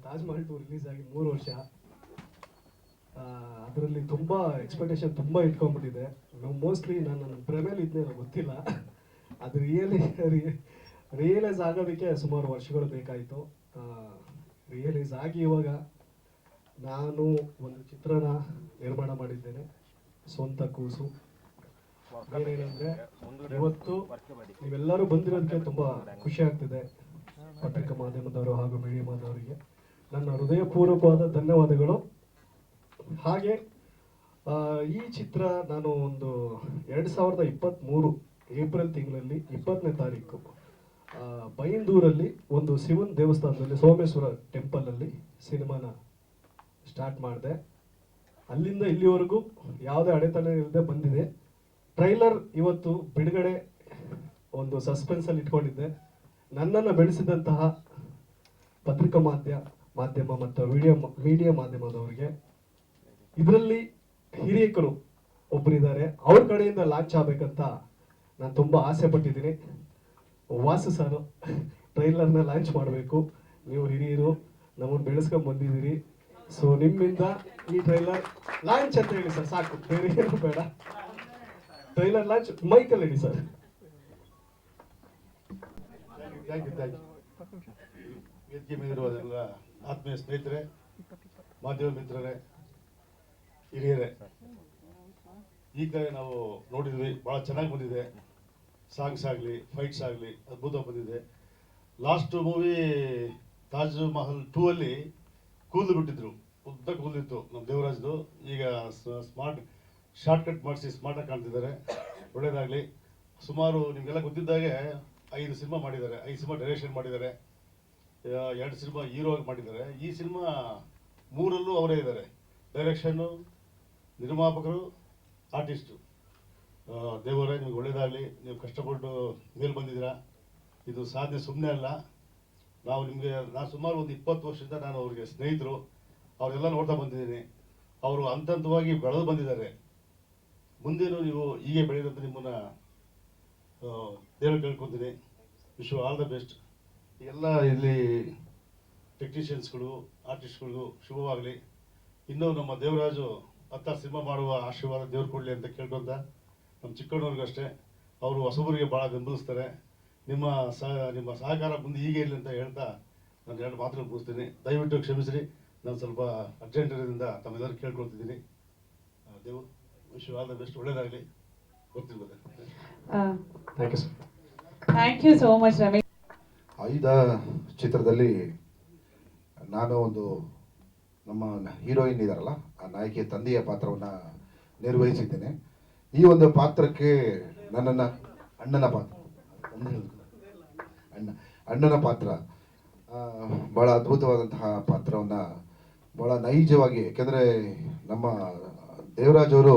Taj Mahal 2 release ಆಗಿ 3 ವರ್ಷ. ಅದರಲ್ಲಿ ತುಂಬ ಎಕ್ಸ್ಪೆಕ್ಟೇಷನ್ ತುಂಬ ಇಟ್ಕೊಂಡ್ಬಿಟ್ಟಿದೆ. ಮೋಸ್ಟ್ಲಿ ನಾನು ನನ್ನ ಪ್ರೇಮೇಲಿ ಇದ್ನೇನೋ ಗೊತ್ತಿಲ್ಲ. ಅದು ರಿಯಲೈಸ್ ಆಗೋದಕ್ಕೆ ಸುಮಾರು ವರ್ಷಗಳು ಬೇಕಾಯಿತು. ರಿಯಲೈಸ್ ಆಗಿ ಇವಾಗ ನಾನು ಒಂದು ಚಿತ್ರನ ನಿರ್ಮಾಣ ಮಾಡಿದ್ದೇನೆ, ಸ್ವಂತ ಕೂಸು. ಏನೇನಂದರೆ, ಇವತ್ತು ನೀವೆಲ್ಲರೂ ಬಂದಿರೋದಕ್ಕೆ ತುಂಬ ಖುಷಿ ಆಗ್ತಿದೆ. ಪತ್ರಿಕಾ ಮಾಧ್ಯಮದವರು ಹಾಗೂ ಮೀಡಿಯಾದವರಿಗೆ ನನ್ನ ಹೃದಯಪೂರ್ವಕವಾದ ಧನ್ಯವಾದಗಳು. ಹಾಗೆ ಈ ಚಿತ್ರ ನಾನು ಒಂದು 2023 ಏಪ್ರಿಲ್ ತಿಂಗಳಲ್ಲಿ 20ನೇ ತಾರೀಕು ಬೈಂದೂರಲ್ಲಿ ಒಂದು ಶಿವನ್ ದೇವಸ್ಥಾನದಲ್ಲಿ ಸೋಮೇಶ್ವರ ಟೆಂಪಲಲ್ಲಿ ಸಿನಿಮಾನ ಸ್ಟಾರ್ಟ್ ಮಾಡಿದೆ. ಅಲ್ಲಿಂದ ಇಲ್ಲಿವರೆಗೂ ಯಾವುದೇ ಅಡೆತಡೆ ಇಲ್ಲದೆ ಬಂದಿದೆ. ಟ್ರೈಲರ್ ಇವತ್ತು ಬಿಡುಗಡೆ ಒಂದು ಸಸ್ಪೆನ್ಸಲ್ಲಿ ಇಟ್ಕೊಂಡಿದ್ದೆ. ನನ್ನನ್ನು ಬೆಳೆಸಿದಂತಹ ಪತ್ರಿಕಾ ಮಾಧ್ಯಮ ಮತ್ತು ಮೀಡಿಯಾ ಮಾಧ್ಯಮದವರಿಗೆ, ಇದರಲ್ಲಿ ಹಿರಿಯಕರು ಒಬ್ಬರಿದ್ದಾರೆ, ಅವ್ರ ಕಡೆಯಿಂದ ಲಾಂಚ್ ಆಗಬೇಕಂತ ನಾನು ತುಂಬ ಆಸೆ ಪಟ್ಟಿದ್ದೀನಿ. ವಾಸು ಸರ್ ಟ್ರೈಲರ್ನ ಲಾಂಚ್ ಮಾಡಬೇಕು, ನೀವು ಹಿರಿಯರು ನಮ್ಮನ್ನು ಬೆಳೆಸ್ಕೊಂಡು ಬಂದಿದ್ದೀರಿ. ಸೊ ನಿಮ್ಮಿಂದ ಈ ಟ್ರೈಲರ್ ಲಾಂಚ್ ಅಂತ ಹೇಳಿ ಸರ್, ಸಾಕು, ಬೇರೆ ಏನು ಬೇಡ. ಟ್ರೈಲರ್ ಲಾಂಚ್ ಮೈಕಲ್ಲಿ ಹೇಳಿ ಸರ್. ವೇದಿಕೆ ಮೇಲಿರುವುದೆಲ್ಲ ಆತ್ಮೀಯ ಸ್ನೇಹಿತರೆ, ಮಾಧ್ಯಮ ಮಿತ್ರರೇ, ಹಿರಿಯರೇ, ಈಗ ನಾವು ನೋಡಿದ್ವಿ, ಭಾಳ ಚೆನ್ನಾಗಿ ಬಂದಿದೆ. ಸಾಂಗ್ಸ್ ಆಗಲಿ, ಫೈಟ್ಸ್ ಆಗಲಿ ಅದ್ಭುತ ಬಂದಿದೆ. ಲಾಸ್ಟ್ ಮೂವಿ ತಾಜ್ ಮಹಲ್ 2 ಅಲ್ಲಿ ಕೂದಲು ಬಿಟ್ಟಿದ್ರು, ಉದ್ದ ಕೂದಲಿತ್ತು ನಮ್ಮ ದೇವರಾಜ್ದು. ಈಗ ಸ್ಮಾರ್ಟ್ ಶಾರ್ಟ್ ಕಟ್ ಮಾಡಿಸಿ ಸ್ಮಾರ್ಟಾಗಿ ಕಾಣ್ತಿದ್ದಾರೆ. ಒಳ್ಳೇದಾಗಲಿ. ಸುಮಾರು ನಿಮಗೆಲ್ಲ ಗೊತ್ತಿದ್ದಾಗೆ 5 ಸಿನಿಮಾ ಮಾಡಿದ್ದಾರೆ, 5 ಸಿನಿಮಾ ಡೈರೆಕ್ಷನ್ ಮಾಡಿದ್ದಾರೆ, 2 ಸಿನಿಮಾ ಹೀರೋ ಆಗಿ ಮಾಡಿದ್ದಾರೆ. ಈ ಸಿನಿಮಾ 3ರಲ್ಲೂ ಅವರೇ ಇದ್ದಾರೆ, ಡೈರೆಕ್ಷನ್ನು, ನಿರ್ಮಾಪಕರು, ಆರ್ಟಿಸ್ಟು. ದೇವರೇ ನಿಮ್ಗೆ ಒಳ್ಳೇದಾಗಲಿ. ನೀವು ಕಷ್ಟಪಟ್ಟು ಮೇಲೆ ಬಂದಿದ್ದೀರಾ, ಇದು ಸಾಧನೆ ಸುಮ್ಮನೆ ಅಲ್ಲ. ನಾನು ಸುಮಾರು ಒಂದು 20 ವರ್ಷದಿಂದ ನಾನು ಅವ್ರಿಗೆ ಸ್ನೇಹಿತರು, ಅವರೆಲ್ಲ ನೋಡ್ತಾ ಬಂದಿದ್ದೀನಿ. ಅವರು ಹಂತವಾಗಿ ಬೆಳೆದು ಬಂದಿದ್ದಾರೆ. ಮುಂದೇನು ನೀವು ಹೀಗೆ ಬೆಳೆಯೋದಂತ ನಿಮ್ಮನ್ನು ದೇವರು ಕೇಳ್ಕೊತೀನಿ. Wish you all the best. ಎಲ್ಲ ಇಲ್ಲಿ ಟೆಕ್ನಿಷಿಯನ್ಸ್ಗಳು, ಆರ್ಟಿಸ್ಟ್ಗಳಿಗೂ ಶುಭವಾಗಲಿ. ಇನ್ನೂ ನಮ್ಮ ದೇವರಾಜು 10 ಸಿನಿಮಾ ಮಾಡುವ ಆಶೀರ್ವಾದ ದೇವ್ರು ಕೊಡಲಿ ಅಂತ ಕೇಳ್ಕೊಂತ, ನಮ್ಮ ಚಿಕ್ಕಣ್ಣವ್ರಿಗೂ ಅಷ್ಟೇ, ಅವರು ಹೊಸಬರಿಗೆ ಭಾಳ ಬೆಂಬಲಿಸ್ತಾರೆ. ನಿಮ್ಮ ಸಹಕಾರ ಮುಂದೆ ಹೀಗೆ ಇರಲಿ ಅಂತ ಹೇಳ್ತಾ ನಾನು 2 ಮಾತುಗಳು ಮುಗಿಸ್ತೀನಿ. ದಯವಿಟ್ಟು ಕ್ಷಮಿಸ್ರಿ, ನಾನು ಸ್ವಲ್ಪ ಅರ್ಜೆಂಟರಿಂದ ತಮ್ಮೆಲ್ಲರೂ ಕೇಳ್ಕೊಳ್ತಿದ್ದೀನಿ. ದೇವ್ರು wish you all the best, ಒಳ್ಳೇದಾಗಲಿ. ಬರ್ತೀನಿ ಮತ್ತೆ. Thank you sir. Thank you so much Ramesh. Ayudha ಚಿತ್ರದಲ್ಲಿ ನಾನು ಒಂದು ನಮ್ಮ ಹೀರೋಯಿನ್ ಇದ್ದಾರಲ್ಲ, ಆ ನಾಯಕಿಯ ತಂದೆಯ ಪಾತ್ರವನ್ನು ನಿರ್ವಹಿಸಿದ್ದೇನೆ. ಈ ಒಂದು ಪಾತ್ರಕ್ಕೆ ನನ್ನನ್ನು ಅಣ್ಣನ ಪಾತ್ರ ಭಾಳ ಅದ್ಭುತವಾದಂತಹ ಪಾತ್ರವನ್ನು ಭಾಳ ನೈಜವಾಗಿ, ಯಾಕೆಂದರೆ ನಮ್ಮ ದೇವರಾಜ್ ಅವರು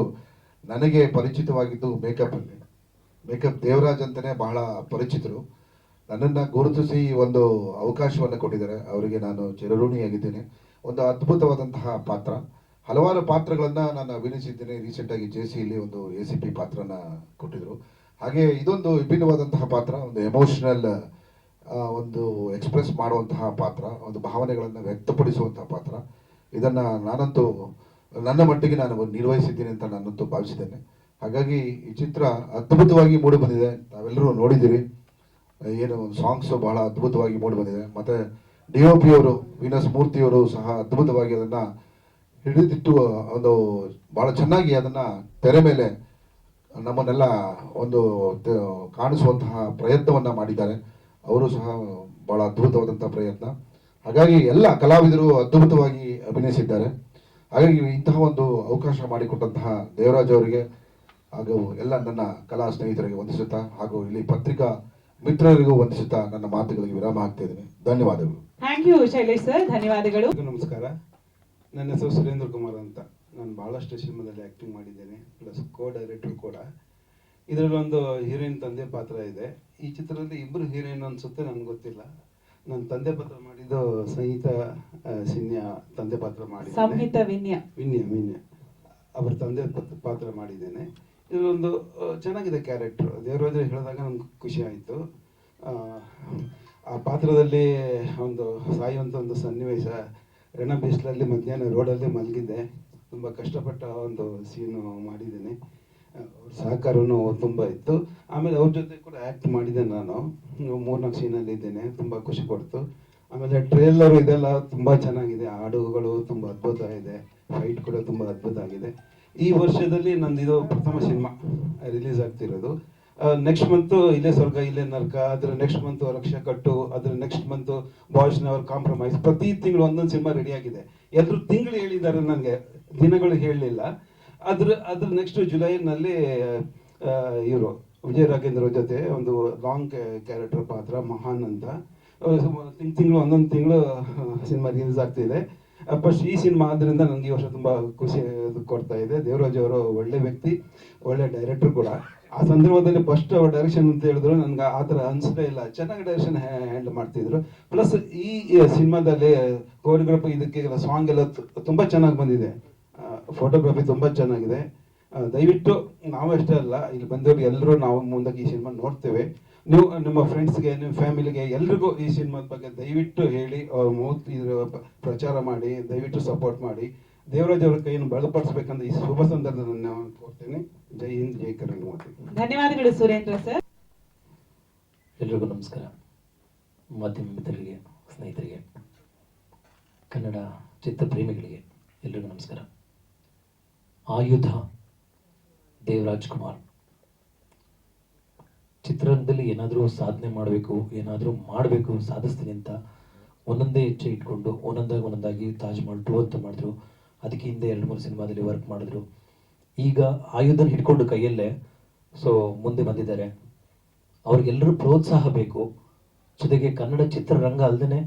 ನನಗೆ ಪರಿಚಿತವಾಗಿದ್ದು ಮೇಕಪ್ಪಲ್ಲಿ. ಮೇಕಪ್ ದೇವರಾಜ್ ಅಂತಲೇ ಬಹಳ ಪರಿಚಿತರು. ನನ್ನನ್ನು ಗುರುತಿಸಿ ಒಂದು ಅವಕಾಶವನ್ನು ಕೊಟ್ಟಿದ್ದಾರೆ, ಅವರಿಗೆ ನಾನು ಚಿರಋಣಿಯಾಗಿದ್ದೇನೆ. ಒಂದು ಅದ್ಭುತವಾದಂತಹ ಪಾತ್ರ. ಹಲವಾರು ಪಾತ್ರಗಳನ್ನು ನಾನು ಅಭಿನಯಿಸಿದ್ದೇನೆ. ರೀಸೆಂಟಾಗಿ JCಯಲ್ಲಿ ಒಂದು ACP ಪಾತ್ರನ ಕೊಟ್ಟಿದ್ದರು. ಹಾಗೆ ಇದೊಂದು ವಿಭಿನ್ನವಾದಂತಹ ಪಾತ್ರ, ಒಂದು ಎಮೋಷನಲ್ ಒಂದು ಎಕ್ಸ್ಪ್ರೆಸ್ ಮಾಡುವಂತಹ ಪಾತ್ರ, ಒಂದು ಭಾವನೆಗಳನ್ನು ವ್ಯಕ್ತಪಡಿಸುವಂತಹ ಪಾತ್ರ. ಇದನ್ನು ನಾನಂತೂ ನನ್ನ ಮಟ್ಟಿಗೆ ನಾನು ನಿರ್ವಹಿಸಿದ್ದೀನಿ ಅಂತ ನಾನಂತೂ ಭಾವಿಸಿದ್ದೇನೆ. ಹಾಗಾಗಿ ಈ ಚಿತ್ರ ಅದ್ಭುತವಾಗಿ ಮೂಡಿ ಬಂದಿದೆ. ತಾವೆಲ್ಲರೂ ನೋಡಿದ್ದೀರಿ, ಏನು ಸಾಂಗ್ಸು ಬಹಳ ಅದ್ಭುತವಾಗಿ ಮೂಡಿ ಬಂದಿದೆ. ಮತ್ತು DOP ಅವರು ವೀನಸ್ ಮೂರ್ತಿಯವರು ಸಹ ಅದ್ಭುತವಾಗಿ ಅದನ್ನು ಹಿಡಿದಿಟ್ಟು ಒಂದು ಭಾಳ ಚೆನ್ನಾಗಿ ಅದನ್ನು ತೆರೆ ಮೇಲೆ ನಮ್ಮನ್ನೆಲ್ಲ ಒಂದು ಕಾಣಿಸುವಂತಹ ಪ್ರಯತ್ನವನ್ನು ಮಾಡಿದ್ದಾರೆ. ಅವರು ಸಹ ಭಾಳ ಅದ್ಭುತವಾದಂಥ ಪ್ರಯತ್ನ. ಹಾಗಾಗಿ ಎಲ್ಲ ಕಲಾವಿದರು ಅದ್ಭುತವಾಗಿ ಅಭಿನಯಿಸಿದ್ದಾರೆ. ಹಾಗಾಗಿ ಇಂತಹ ಒಂದು ಅವಕಾಶ ಮಾಡಿಕೊಟ್ಟಂತಹ ದೇವರಾಜ್ ಅವರಿಗೆ ಹಾಗೂ ಎಲ್ಲ ನನ್ನ ಕಲಾ ಸ್ನೇಹಿತರಿಗೆ ವಂದಿಸುತ್ತಾ, ಹಾಗೂ ಇಲ್ಲಿ ಪತ್ರಿಕಾ ಮಿತ್ರರಿಗೂ ವಂದಿಸುತ್ತಾ ನನ್ನ ಮಾತುಗಳಿಗೆ ವಿರಾಮ ಹಾಕ್ತಾ ಇದ್ದೀನಿ. ಧನ್ಯವಾದಗಳು. ಥ್ಯಾಂಕ್ ಯು ಶೈಲೇಶ್ ಸರ್, ಧನ್ಯವಾದಗಳು. ನಮಸ್ಕಾರ. ನನ್ನ ಹೆಸರು ಸುರೇಂದ್ರ ಕುಮಾರ್ ಅಂತ. ನಾನು ಭಾಳಷ್ಟು ಸಿನಿಮಾದಲ್ಲಿ ಆ್ಯಕ್ಟಿಂಗ್ ಮಾಡಿದ್ದೇನೆ, ಪ್ಲಸ್ ಡೈರೆಕ್ಟರ್ ಕೂಡ. ಇದರಲ್ಲಿ ಒಂದು ಹೀರೋಯಿನ್ ತಂದೆ ಪಾತ್ರ ಇದೆ. ಈ ಚಿತ್ರದಲ್ಲಿ 2 ಹೀರೋಯಿನ್ ಅನಿಸುತ್ತೆ, ನನಗೆ ಗೊತ್ತಿಲ್ಲ. ನಾನು ತಂದೆ ಪಾತ್ರ ಮಾಡಿದ್ದು ಸಂಹಿತಾ ಸಿನ್ಯಾ ತಂದೆ ಪಾತ್ರ ಮಾಡಿದ್ದೇನೆ. ವಿನ್ಯ ಅವರ ತಂದೆ ಪಾತ್ರ ಮಾಡಿದ್ದೇನೆ. ಇದೊಂದು ಚೆನ್ನಾಗಿದೆ ಕ್ಯಾರೆಕ್ಟ್ರು. ದೇವರಾಜ್ ಹೇಳಿದಾಗ ನಮ್ಗೆ ಖುಷಿ ಆಯಿತು. ಆ ಪಾತ್ರದಲ್ಲಿ ಒಂದು ಸಾಯುವಂಥ ಒಂದು ಸನ್ನಿವೇಶ, ರಣ ಬಿಸಿಲಲ್ಲಿ ಮಧ್ಯಾಹ್ನ ರೋಡಲ್ಲಿ ಮಲಗಿದ್ದೆ. ತುಂಬ ಕಷ್ಟಪಟ್ಟ ಒಂದು ಸೀನು ಮಾಡಿದ್ದೀನಿ. ಅವ್ರ ಸಹಕಾರನೂ ತುಂಬ ಇತ್ತು. ಆಮೇಲೆ ಅವ್ರ ಜೊತೆ ಕೂಡ ಆ್ಯಕ್ಟ್ ಮಾಡಿದ್ದೆ ನಾನು. 3-4 ಸೀನಲ್ಲಿ ಇದ್ದೇನೆ, ತುಂಬ ಖುಷಿ ಕೊಡ್ತು. ಆಮೇಲೆ ಟ್ರೇಲರು ಇದೆಲ್ಲ ತುಂಬ ಚೆನ್ನಾಗಿದೆ, ಹಾಡುಗಳು ತುಂಬ ಅದ್ಭುತ ಇದೆ, ಫೈಟ್ ಕೂಡ ತುಂಬ ಅದ್ಭುತ ಆಗಿದೆ. ಈ ವರ್ಷದಲ್ಲಿ ನಂದಿದು ಪ್ರಥಮ ಸಿನಿಮಾ ರಿಲೀಸ್ ಆಗ್ತಿರೋದು. ನೆಕ್ಸ್ಟ್ ಮಂತು ಇಲ್ಲೇ ಸ್ವರ್ಗ ಇಲ್ಲೇ ನರ್ಕ, ಅದರ ನೆಕ್ಸ್ಟ್ ಮಂತು ರಕ್ಷಾ ಕಟ್ಟು, ಅದರ next month boys never compromise. ಪ್ರತಿ ತಿಂಗಳು ಒಂದೊಂದು ಸಿನಿಮಾ ರೆಡಿ ಆಗಿದೆ. ಎಲ್ಲರೂ ತಿಂಗಳು ಹೇಳಿದ್ದಾರೆ, ನನಗೆ ದಿನಗಳು ಹೇಳಲಿಲ್ಲ. ಅದ್ರ ನೆಕ್ಸ್ಟ್ ಜುಲೈನಲ್ಲಿ ಇವರು ವಿಜಯ ರಾಘೇಂದ್ರ ಜೊತೆ ಒಂದು ಲಾಂಗ್ ಕ್ಯಾರೆಕ್ಟರ್ ಪಾತ್ರ ಮಹಾನ್ ಅಂತ ತಿಂಗಳು ಒಂದೊಂದು ತಿಂಗಳು ಸಿನಿಮಾ ರಿಲೀಸ್ ಆಗ್ತಿದೆ. ಫಸ್ಟ್ ಈ ಸಿನಿಮಾ ಆದ್ದರಿಂದ ನನಗೆ ಈ ವರ್ಷ ತುಂಬ ಖುಷಿ ಕೊಡ್ತಾ ಇದೆ. ದೇವರಾಜ್ ಅವರು ಒಳ್ಳೆ ವ್ಯಕ್ತಿ, ಒಳ್ಳೆ ಡೈರೆಕ್ಟರ್ ಕೂಡ. ಆ ಸಂದರ್ಭದಲ್ಲಿ ಫಸ್ಟ್ ಅವ್ರ ಡೈರೆಕ್ಷನ್ ಅಂತ ಹೇಳಿದ್ರು, ನನಗೆ ಆ ಥರ ಅನಿಸ್ಲೇ ಇಲ್ಲ. ಚೆನ್ನಾಗಿ ಡೈರೆಕ್ಷನ್ ಹ್ಯಾಂಡಲ್ ಮಾಡ್ತಿದ್ರು. ಪ್ಲಸ್ ಈ ಸಿನಿಮಾದಲ್ಲಿ ಕೋರಿಯೋಗ್ರಫಿ ಇದಕ್ಕೆ ಸಾಂಗ್ ಎಲ್ಲ ತುಂಬ ಚೆನ್ನಾಗಿ ಬಂದಿದೆ. ಫೋಟೋಗ್ರಫಿ ತುಂಬ ಚೆನ್ನಾಗಿದೆ. ದಯವಿಟ್ಟು ನಾವಷ್ಟೇ ಅಲ್ಲ, ಇಲ್ಲಿ ಬಂದವರು ಎಲ್ಲರೂ ನಾವು ಮುಂದಕ್ಕೆ ಈ ಸಿನಿಮಾ ನೋಡ್ತೇವೆ. ನೀವು ನಿಮ್ಮ ಫ್ರೆಂಡ್ಸ್ಗೆ, ನಿಮ್ಮ ಫ್ಯಾಮಿಲಿಗೆ ಎಲ್ರಿಗೂ ಈ ಸಿನಿಮಾದ ಬಗ್ಗೆ ದಯವಿಟ್ಟು ಹೇಳಿ, ಇದ್ರ ಪ್ರಚಾರ ಮಾಡಿ, ದಯವಿಟ್ಟು ಸಪೋರ್ಟ್ ಮಾಡಿ. ದೇವರಾಜ್ ಅವರ ಕೈಯನ್ನು ಬಲಪಡಿಸ್ಬೇಕಂತ ಈ ಶುಭ ಸಂದರ್ಭದಲ್ಲಿ ನಾನು ಕೋರ್ತೇನೆ. ಜೈ ಹಿಂದ್, ಜೈ ಕರ್ನಾಟಕ ಮಾತೆ. ಧನ್ಯವಾದಗಳು ಸುರೇಂದ್ರ ಸರ್. ಎಲ್ರಿಗೂ ನಮಸ್ಕಾರ. ಮಾಧ್ಯಮ ಮಿತ್ರರಿಗೆ, ಸ್ನೇಹಿತರಿಗೆ, ಕನ್ನಡ ಚಿತ್ರಪ್ರೇಮಿಗಳಿಗೆ ಎಲ್ರಿಗೂ ನಮಸ್ಕಾರ. ಆಯುಧ ದೇವರಾಜ್ ಕುಮಾರ್ ಚಿತ್ರರಂಗದಲ್ಲಿ ಏನಾದರೂ ಸಾಧನೆ ಮಾಡಬೇಕು, ಏನಾದರೂ ಮಾಡಬೇಕು, ಸಾಧಿಸ್ತೀನಿ ಅಂತ ಒಂದೊಂದೇ ಹೆಜ್ಜೆ ಇಟ್ಕೊಂಡು ಒಂದೊಂದಾಗಿ ತಾಜ್ ಮಹಲ್ 2 ಅಂತ ಮಾಡಿದ್ರು. ಅದಕ್ಕೆ ಹಿಂದೆ 2-3 ಸಿನಿಮಾದಲ್ಲಿ ವರ್ಕ್ ಮಾಡಿದ್ರು. ಈಗ ಆಯುಧನ ಹಿಡ್ಕೊಂಡು ಕೈಯಲ್ಲೇ ಮುಂದೆ ಬಂದಿದ್ದಾರೆ. ಅವ್ರಿಗೆಲ್ಲರೂ ಪ್ರೋತ್ಸಾಹ ಬೇಕು. ಜೊತೆಗೆ ಕನ್ನಡ ಚಿತ್ರರಂಗ ಅಲ್ಲದೆ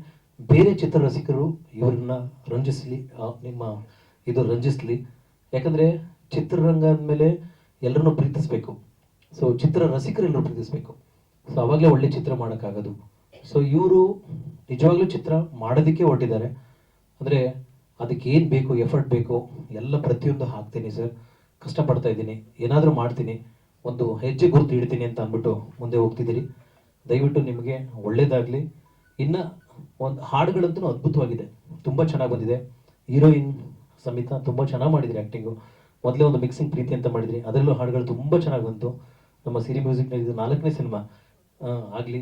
ಬೇರೆ ಚಿತ್ರರಸಿಕರು ಇವ್ರನ್ನ ರಂಜಿಸಲಿ, ರಂಜಿಸಲಿ. ಯಾಕಂದರೆ ಚಿತ್ರರಂಗ ಅಂದಮೇಲೆ ಎಲ್ಲರನ್ನೂ ಪ್ರೀತಿಸಬೇಕು. ಚಿತ್ರ ರಸಿಕರೆಲ್ಲರೂ ಪ್ರೀತಿಸಬೇಕು. ಆವಾಗಲೇ ಒಳ್ಳೆ ಚಿತ್ರ ಮಾಡೋಕ್ಕಾಗೋದು. ಇವರು ನಿಜವಾಗ್ಲೂ ಚಿತ್ರ ಮಾಡೋದಕ್ಕೆ ಹೊರಟಿದ್ದಾರೆ. ಅಂದರೆ ಅದಕ್ಕೆ ಏನು ಬೇಕು, ಎಫರ್ಟ್ ಬೇಕು, ಎಲ್ಲ ಪ್ರತಿಯೊಂದು ಹಾಕ್ತೀನಿ ಸರ್, ಕಷ್ಟಪಡ್ತಾ ಇದ್ದೀನಿ, ಏನಾದರೂ ಮಾಡ್ತೀನಿ, ಒಂದು ಹೆಜ್ಜೆ ಗುರುತು ಇಡ್ತೀನಿ ಅಂತ ಅಂದ್ಬಿಟ್ಟು ಮುಂದೆ ಹೋಗ್ತಿದ್ದೀರಿ. ದಯವಿಟ್ಟು ನಿಮಗೆ ಒಳ್ಳೇದಾಗಲಿ. ಇನ್ನು ಒಂದು ಹಾಡುಗಳಂತೂ ಅದ್ಭುತವಾಗಿದೆ, ತುಂಬ ಚೆನ್ನಾಗಿ ಬಂದಿದೆ. ಹೀರೋಯಿನ್ ಸಮೇತ ತುಂಬ ಚೆನ್ನಾಗಿ ಮಾಡಿದ್ರಿ ಆ್ಯಕ್ಟಿಂಗು. ಮೊದಲೇ ಒಂದು ಮಿಕ್ಸಿಂಗ್ ಪ್ರೀತಿ ಅಂತ ಮಾಡಿದ್ರಿ, ಅದರಲ್ಲೂ ಹಾಡುಗಳು ತುಂಬ ಚೆನ್ನಾಗಿ ಬಂತು. ನಮ್ಮ ಸಿರಿ ಮ್ಯೂಸಿಕ್ನಲ್ಲಿ ಇದು 4ನೇ ಸಿನಿಮಾ ಆಗಲಿ.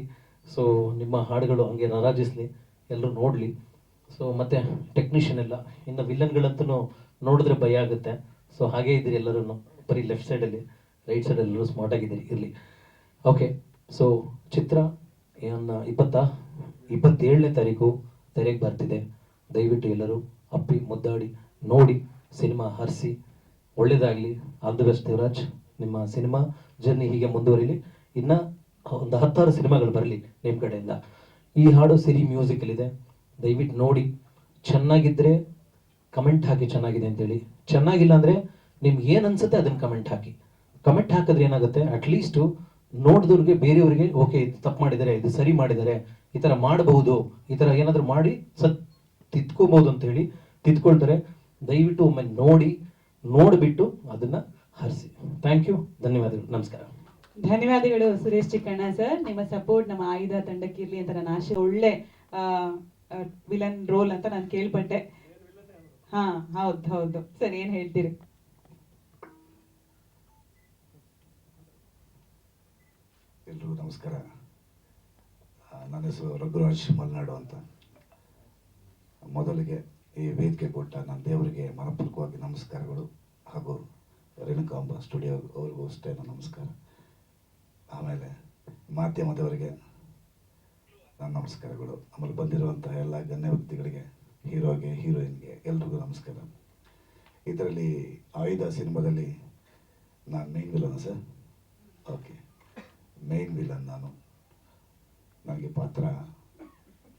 ನಿಮ್ಮ ಹಾಡುಗಳು ಹಂಗೆ ರಾರಾಜಿಸಲಿ, ಎಲ್ಲರೂ ನೋಡಲಿ. ಮತ್ತು ಟೆಕ್ನಿಷಿಯನ್ ಎಲ್ಲ, ಇನ್ನು ವಿಲನ್ಗಳಂತೂ ನೋಡಿದ್ರೆ ಭಯ ಆಗುತ್ತೆ. ಹಾಗೇ ಇದ್ದೀರಿ ಎಲ್ಲರೂ, ಬರೀ ಲೆಫ್ಟ್ ಸೈಡಲ್ಲಿ, ರೈಟ್ ಸೈಡಲ್ಲಿ ಎಲ್ಲರೂ ಸ್ಮಾರ್ಟ್ ಆಗಿದ್ದೀರಿ, ಇರಲಿ. ಓಕೆ. ಚಿತ್ರ 27ನೇ ತಾರೀಕು ತೆರೆಗೆ ಬರ್ತಿದೆ. ದಯವಿಟ್ಟು ಎಲ್ಲರೂ ಅಪ್ಪಿ ಮುದ್ದಾಡಿ ನೋಡಿ, ಸಿನಿಮಾ ಹರಿಸಿ, ಒಳ್ಳೇದಾಗಲಿ. All the best Devaraj. ನಿಮ್ಮ ಸಿನಿಮಾ ಜರ್ನಿ ಹೀಗೆ ಮುಂದುವರಿಲಿ. ಇನ್ನು ಒಂದು 10 ಸಿನಿಮಾಗಳು ಬರಲಿ ನಿಮ್ಮ ಕಡೆಯಿಂದ. ಈ ಹಾಡು ಸಿರಿ ಮ್ಯೂಸಿಕಲ್ಲಿದೆ, ದಯವಿಟ್ಟು ನೋಡಿ. ಚೆನ್ನಾಗಿದ್ದರೆ ಕಮೆಂಟ್ ಹಾಕಿ ಚೆನ್ನಾಗಿದೆ ಅಂತೇಳಿ. ಚೆನ್ನಾಗಿಲ್ಲ ಅಂದರೆ ನಿಮ್ಗೆ ಏನು ಅನ್ಸುತ್ತೆ ಅದನ್ನು ಕಮೆಂಟ್ ಹಾಕಿ. ಕಮೆಂಟ್ ಹಾಕಿದ್ರೆ ಏನಾಗುತ್ತೆ, ಅಟ್ಲೀಸ್ಟು ನೋಡಿದವ್ರಿಗೆ, ಬೇರೆಯವರಿಗೆ ಓಕೆ ಇದು ತಪ್ಪು ಮಾಡಿದ್ದಾರೆ, ಇದು ಸರಿ ಮಾಡಿದ್ದಾರೆ, ಈ ಥರ ಮಾಡಬಹುದು, ಈ ಥರ ಏನಾದರೂ ಮಾಡಿ ತಿದ್ಕೋಬಹುದು ಅಂತ ಹೇಳಿ ತಿದ್ಕೊಳ್ತಾರೆ. ದಯವಿಟ್ಟು ಒಮ್ಮೆ ನೋಡಿಬಿಟ್ಟು ಅದನ್ನು ಹರಿಸಿ. ಥ್ಯಾಂಕ್ ಯು, ಧನ್ಯವಾದಗಳು, ನಮಸ್ಕಾರ. ಧನ್ಯವಾದಗಳು ಸುರೇಶ್ ಚಿಕ್ಕಣ್ಣ ಸರ್. ನಿಮ್ಮ ಸಪೋರ್ಟ್ ನಮ್ಮ ಆಯುಧ ತಂಡಕ್ಕೆ ಇರಲಿ ಅಂತ ನಾನು ಆಶೆ. ಒಳ್ಳೆ ವಿಲನ್ ರೋಲ್ ಅಂತ ನಾನು ಕೇಳ್ಪಟ್ಟೆ. ಹಾ, ಹೌದು ಸರ್, ಏನ್ ಹೇಳ್ತೀರಿ? ಎಲ್ರಿಗೂ ನಮಸ್ಕಾರ. ನನ್ನ ಹೆಸರು ರಘುರಾಜ್ ಮಲ್ನಾಡು ಅಂತ. ಮೊದಲಿಗೆ ಈ ವೇದಿಕೆ ಕೊಟ್ಟ ನನ್ನ ದೇವರಿಗೆ ಮನಪೂರ್ವಕವಾಗಿ ನಮಸ್ಕಾರಗಳು, ಹಾಗೂ ರೇಣುಕಾಂಬ ಸ್ಟುಡಿಯೋ ಅವ್ರಿಗೂ ಅಷ್ಟೇ ನನ್ನ ನಮಸ್ಕಾರ. ಆಮೇಲೆ ಮಾಧ್ಯಮದವರಿಗೆ ನನ್ನ ನಮಸ್ಕಾರಗಳು. ಆಮೇಲೆ ಬಂದಿರುವಂಥ ಎಲ್ಲ ಗಣ್ಯ ವ್ಯಕ್ತಿಗಳಿಗೆ, ಹೀರೋಗೆ, ಹೀರೋಯಿನ್ಗೆ ಎಲ್ರಿಗೂ ನಮಸ್ಕಾರ. ಇದರಲ್ಲಿ ಆಯುಧ ಸಿನಿಮಾದಲ್ಲಿ ನಾನು main villain sir. Okay, main villain ನಾನು. ನನಗೆ ಪಾತ್ರ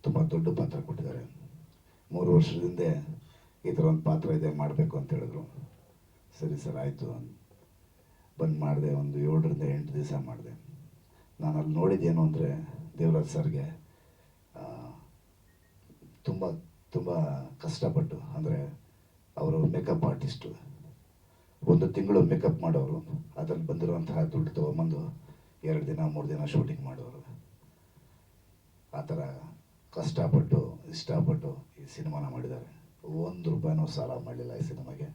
ತುಂಬ ದೊಡ್ಡ ಪಾತ್ರ ಕೊಟ್ಟಿದ್ದಾರೆ. 3 ವರ್ಷದ ಹಿಂದೆ ಈ ಥರ ಒಂದು ಪಾತ್ರ ಇದೆ, ಮಾಡಬೇಕು ಅಂತ ಹೇಳಿದ್ರು. ಸರಿ ಸರ್ ಆಯಿತು ಬಂದು ಮಾಡಿದೆ. ಒಂದು 7ರಿಂದ 8 ದಿವಸ ಮಾಡಿದೆ. ನಾನು ಅಲ್ಲಿ ನೋಡಿದ್ದೇನು ಅಂದರೆ, ದೇವರಾಜ್ ಸರ್ಗೆ ತುಂಬ ತುಂಬ ಕಷ್ಟಪಟ್ಟು, ಅಂದರೆ ಅವರು ಮೇಕಪ್ ಆರ್ಟಿಸ್ಟು, 1 ತಿಂಗಳು ಮೇಕಪ್ ಮಾಡೋರು. ಅದರಲ್ಲಿ ಬಂದಿರುವಂತಹ ದುಡ್ಡು ತೊಗೊಂಬಂದು 2 ದಿನ 3 ದಿನ ಶೂಟಿಂಗ್ ಮಾಡೋರು. ಆ ಥರ ಕಷ್ಟಪಟ್ಟು ಇಷ್ಟಪಟ್ಟು ಈ ಸಿನಿಮಾನ ಮಾಡಿದ್ದಾರೆ. 1 ರೂಪಾಯಿನೂ ಸಾಲ ಮಾಡಲಿಲ್ಲ ಈ ಸಿನಿಮಾಗೆ.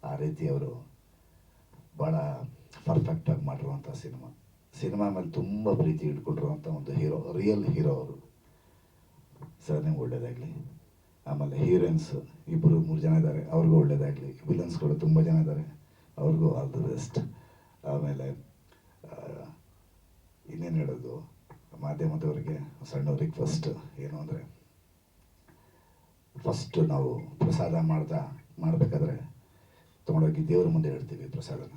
ಆ ರೀತಿ ಅವರು ಭಾಳ ಪರ್ಫೆಕ್ಟಾಗಿ ಮಾಡಿರುವಂಥ ಸಿನಿಮಾ ಮೇಲೆ ತುಂಬ ಪ್ರೀತಿ ಇಟ್ಕೊಂಡಿರುವಂಥ ಒಂದು ಹೀರೋ, ರಿಯಲ್ ಹೀರೋ ಅವರು. ಸರ್ ನಿಮ್ಗೆ ಒಳ್ಳೇದಾಗಲಿ. ಆಮೇಲೆ ಹೀರೋಯಿನ್ಸ್ 2-3 ಜನ ಇದ್ದಾರೆ, ಅವ್ರಿಗೂ ಒಳ್ಳೇದಾಗಲಿ. ವಿಲನ್ಸ್ಗಳು ತುಂಬ ಜನ ಇದ್ದಾರೆ, ಅವ್ರಿಗೂ ಆಲ್ ದಿ ಬೆಸ್ಟ್. ಆಮೇಲೆ ಇನ್ನೇನು ಹೇಳೋದು, ಮಾಧ್ಯಮದವರಿಗೆ ಸಣ್ಣ ರಿಕ್ವೆಸ್ಟ್ ಏನು ಅಂದರೆ, ಫಸ್ಟು ನಾವು ಪ್ರಸಾದ ಮಾಡಬೇಕಾದ್ರೆ ತೊಗೊಂಡೋಗಿ ದೇವ್ರ ಮುಂದೆ ಇಡ್ತೀವಿ ಪ್ರಸಾದನ.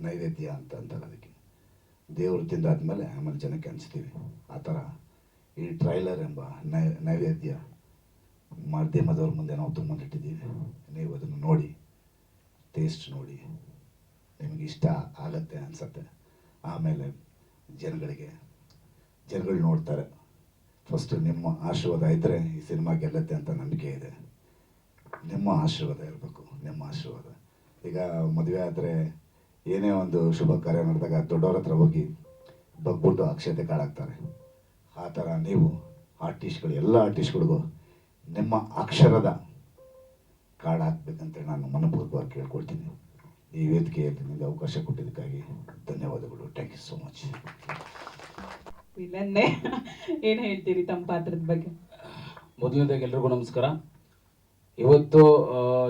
ನೈವೇದ್ಯ ಅಂತ ಅಂತಾರೆ ಅದಕ್ಕೆ. ದೇವರು ತಿಂದಾದ್ಮೇಲೆ ಆಮೇಲೆ ಜನಕ್ಕೆ ಹಂಚ್ತೀವಿ. ಆ ಥರ ಈ ಟ್ರೈಲರ್ ಎಂಬ ನೈವೇದ್ಯ ಮಾಧ್ಯಮದವ್ರ ಮುಂದೆ ನಾವು ತೊಗೊಂಡಿಟ್ಟಿದ್ದೀವಿ. ನೀವು ಅದನ್ನು ನೋಡಿ, ಟೇಸ್ಟ್ ನೋಡಿ, ನಿಮಗೆ ಇಷ್ಟ ಆಗತ್ತೆ ಅನಿಸತ್ತೆ. ಆಮೇಲೆ ಜನಗಳು ನೋಡ್ತಾರೆ. ಫಸ್ಟು ನಿಮ್ಮ ಆಶೀರ್ವಾದ ಇದ್ದರೆ ಈ ಸಿನಿಮಾ ಗೆಲ್ಲತ್ತೆ ಅಂತ ನಂಬಿಕೆ ಇದೆ. ನಿಮ್ಮ ಆಶೀರ್ವಾದ ಇರಬೇಕು, ನಿಮ್ಮ ಆಶೀರ್ವಾದ. ಈಗ ಮದುವೆ ಆದರೆ ಏನೇ ಒಂದು ಶುಭ ಕಾರ್ಯ ನಡೆದಾಗ ದೊಡ್ಡವ್ರ ಹತ್ರ ಹೋಗಿ ಬಗ್ಬಿಟ್ಟು ಅಕ್ಷತೆ ಕಾಳಾಗ್ತಾರೆ. ಆ ಥರ ನೀವು ಆರ್ಟಿಸ್ಟ್ಗಳು, ಎಲ್ಲ ಆರ್ಟಿಸ್ಟ್ಗಳಿಗೂ ನಿಮ್ಮ ಅಕ್ಷರದ ಕಾರ್ಡ್ ಹಾಕ್ಬೇಕಂತೇಳಿ ನಾನು ಮನಪೂರ್ವಕವಾಗಿ ಕೇಳ್ಕೊಳ್ತೀನಿ. ಈ ವೇದಿಕೆಯಲ್ಲಿ ನಿಮಗೆ ಅವಕಾಶ ಕೊಟ್ಟಿದ್ದಕ್ಕಾಗಿ ಧನ್ಯವಾದಗಳು. Thank you so much. ವಿಲನ್ನೇ ಏನು ಹೇಳ್ತೀರಿ ತಮ್ಮ ಪಾತ್ರದ ಬಗ್ಗೆ? ಮೊದಲನೇದಾಗಿ ಎಲ್ರಿಗೂ ನಮಸ್ಕಾರ. ಇವತ್ತು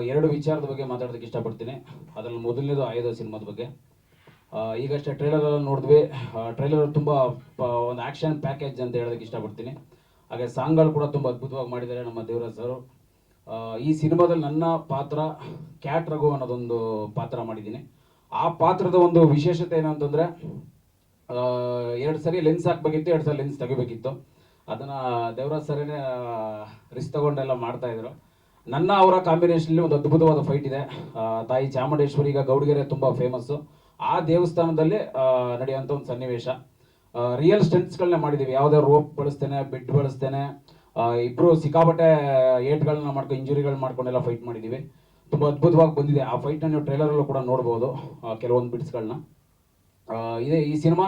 2 ವಿಚಾರದ ಬಗ್ಗೆ ಮಾತಾಡೋದಕ್ಕೆ ಇಷ್ಟಪಡ್ತೀನಿ. ಅದರಲ್ಲಿ ಮೊದಲನೇದು ಆಯುಧ ಸಿನಿಮಾದ ಬಗ್ಗೆ. ಈಗಷ್ಟೇ ಟ್ರೈಲರ್ ನೋಡಿದ್ವಿ. ಟ್ರೈಲರ್ ತುಂಬ ಒಂದು ಆ್ಯಕ್ಷನ್ ಪ್ಯಾಕೇಜ್ ಅಂತ ಹೇಳೋದಕ್ಕೆ ಇಷ್ಟಪಡ್ತೀನಿ. ಹಾಗೆ ಸಾಂಗ್ಗಳು ಕೂಡ ತುಂಬ ಅದ್ಭುತವಾಗಿ ಮಾಡಿದ್ದಾರೆ ನಮ್ಮ ದೇವರಾಜ್ ಸರ್. ಈ ಸಿನಿಮಾದಲ್ಲಿ ನನ್ನ ಪಾತ್ರ ಕ್ಯಾಟ್ ರಘು ಅನ್ನೋದೊಂದು ಪಾತ್ರ ಮಾಡಿದ್ದೀನಿ. ಆ ಪಾತ್ರದ ಒಂದು ವಿಶೇಷತೆ ಏನು ಅಂತಂದರೆ, 2 ಸರಿ ಲೆನ್ಸ್ ಹಾಕಬೇಕಿತ್ತು, 2 ಸರಿ ಲೆನ್ಸ್ ತೆಗಿಬೇಕಿತ್ತು. ಅದನ್ನು ದೇವರಾಜ್ ಸರೇನೆ ರಿಸ್ಕ್ ತಗೊಂಡೆಲ್ಲ ಮಾಡ್ತಾಯಿದ್ರು. ನನ್ನ ಅವರ ಕಾಂಬಿನೇಷನಲ್ಲಿ ಒಂದು ಅದ್ಭುತವಾದ ಫೈಟ್ ಇದೆ. ತಾಯಿ ಚಾಮುಂಡೇಶ್ವರಿ, ಈಗ ಗೌಡಗೆರೆ ತುಂಬ ಫೇಮಸ್ಸು. ಆ ದೇವಸ್ಥಾನದಲ್ಲಿ ನಡೆಯುವಂಥ ಒಂದು ಸನ್ನಿವೇಶ. ರಿಯಲ್ ಸ್ಟೆಂಟ್ಸ್ಗಳನ್ನ ಮಾಡಿದ್ದೀವಿ. ಯಾವುದೇ ರೋಪ್ ಬಳಸ್ತೇನೆ, ಬೆಡ್ ಬಳಸ್ತೇನೆ. ಇಬ್ಬರು ಸಿಕ್ಕಾಪಟ್ಟೆ ಏಟ್ಗಳನ್ನ ಮಾಡ್ಕೊಂಡು, ಇಂಜುರಿಗಳು ಮಾಡ್ಕೊಂಡೆಲ್ಲ ಫೈಟ್ ಮಾಡಿದ್ದೀವಿ. ತುಂಬ ಅದ್ಭುತವಾಗಿ ಬಂದಿದೆ. ಆ ಫೈಟ್ನ ನೀವು ಟ್ರೈಲರಲ್ಲೂ ಕೂಡ ನೋಡ್ಬೋದು, ಕೆಲವೊಂದು ಬಿಟ್ಸ್ಗಳನ್ನ. ಈ ಸಿನಿಮಾ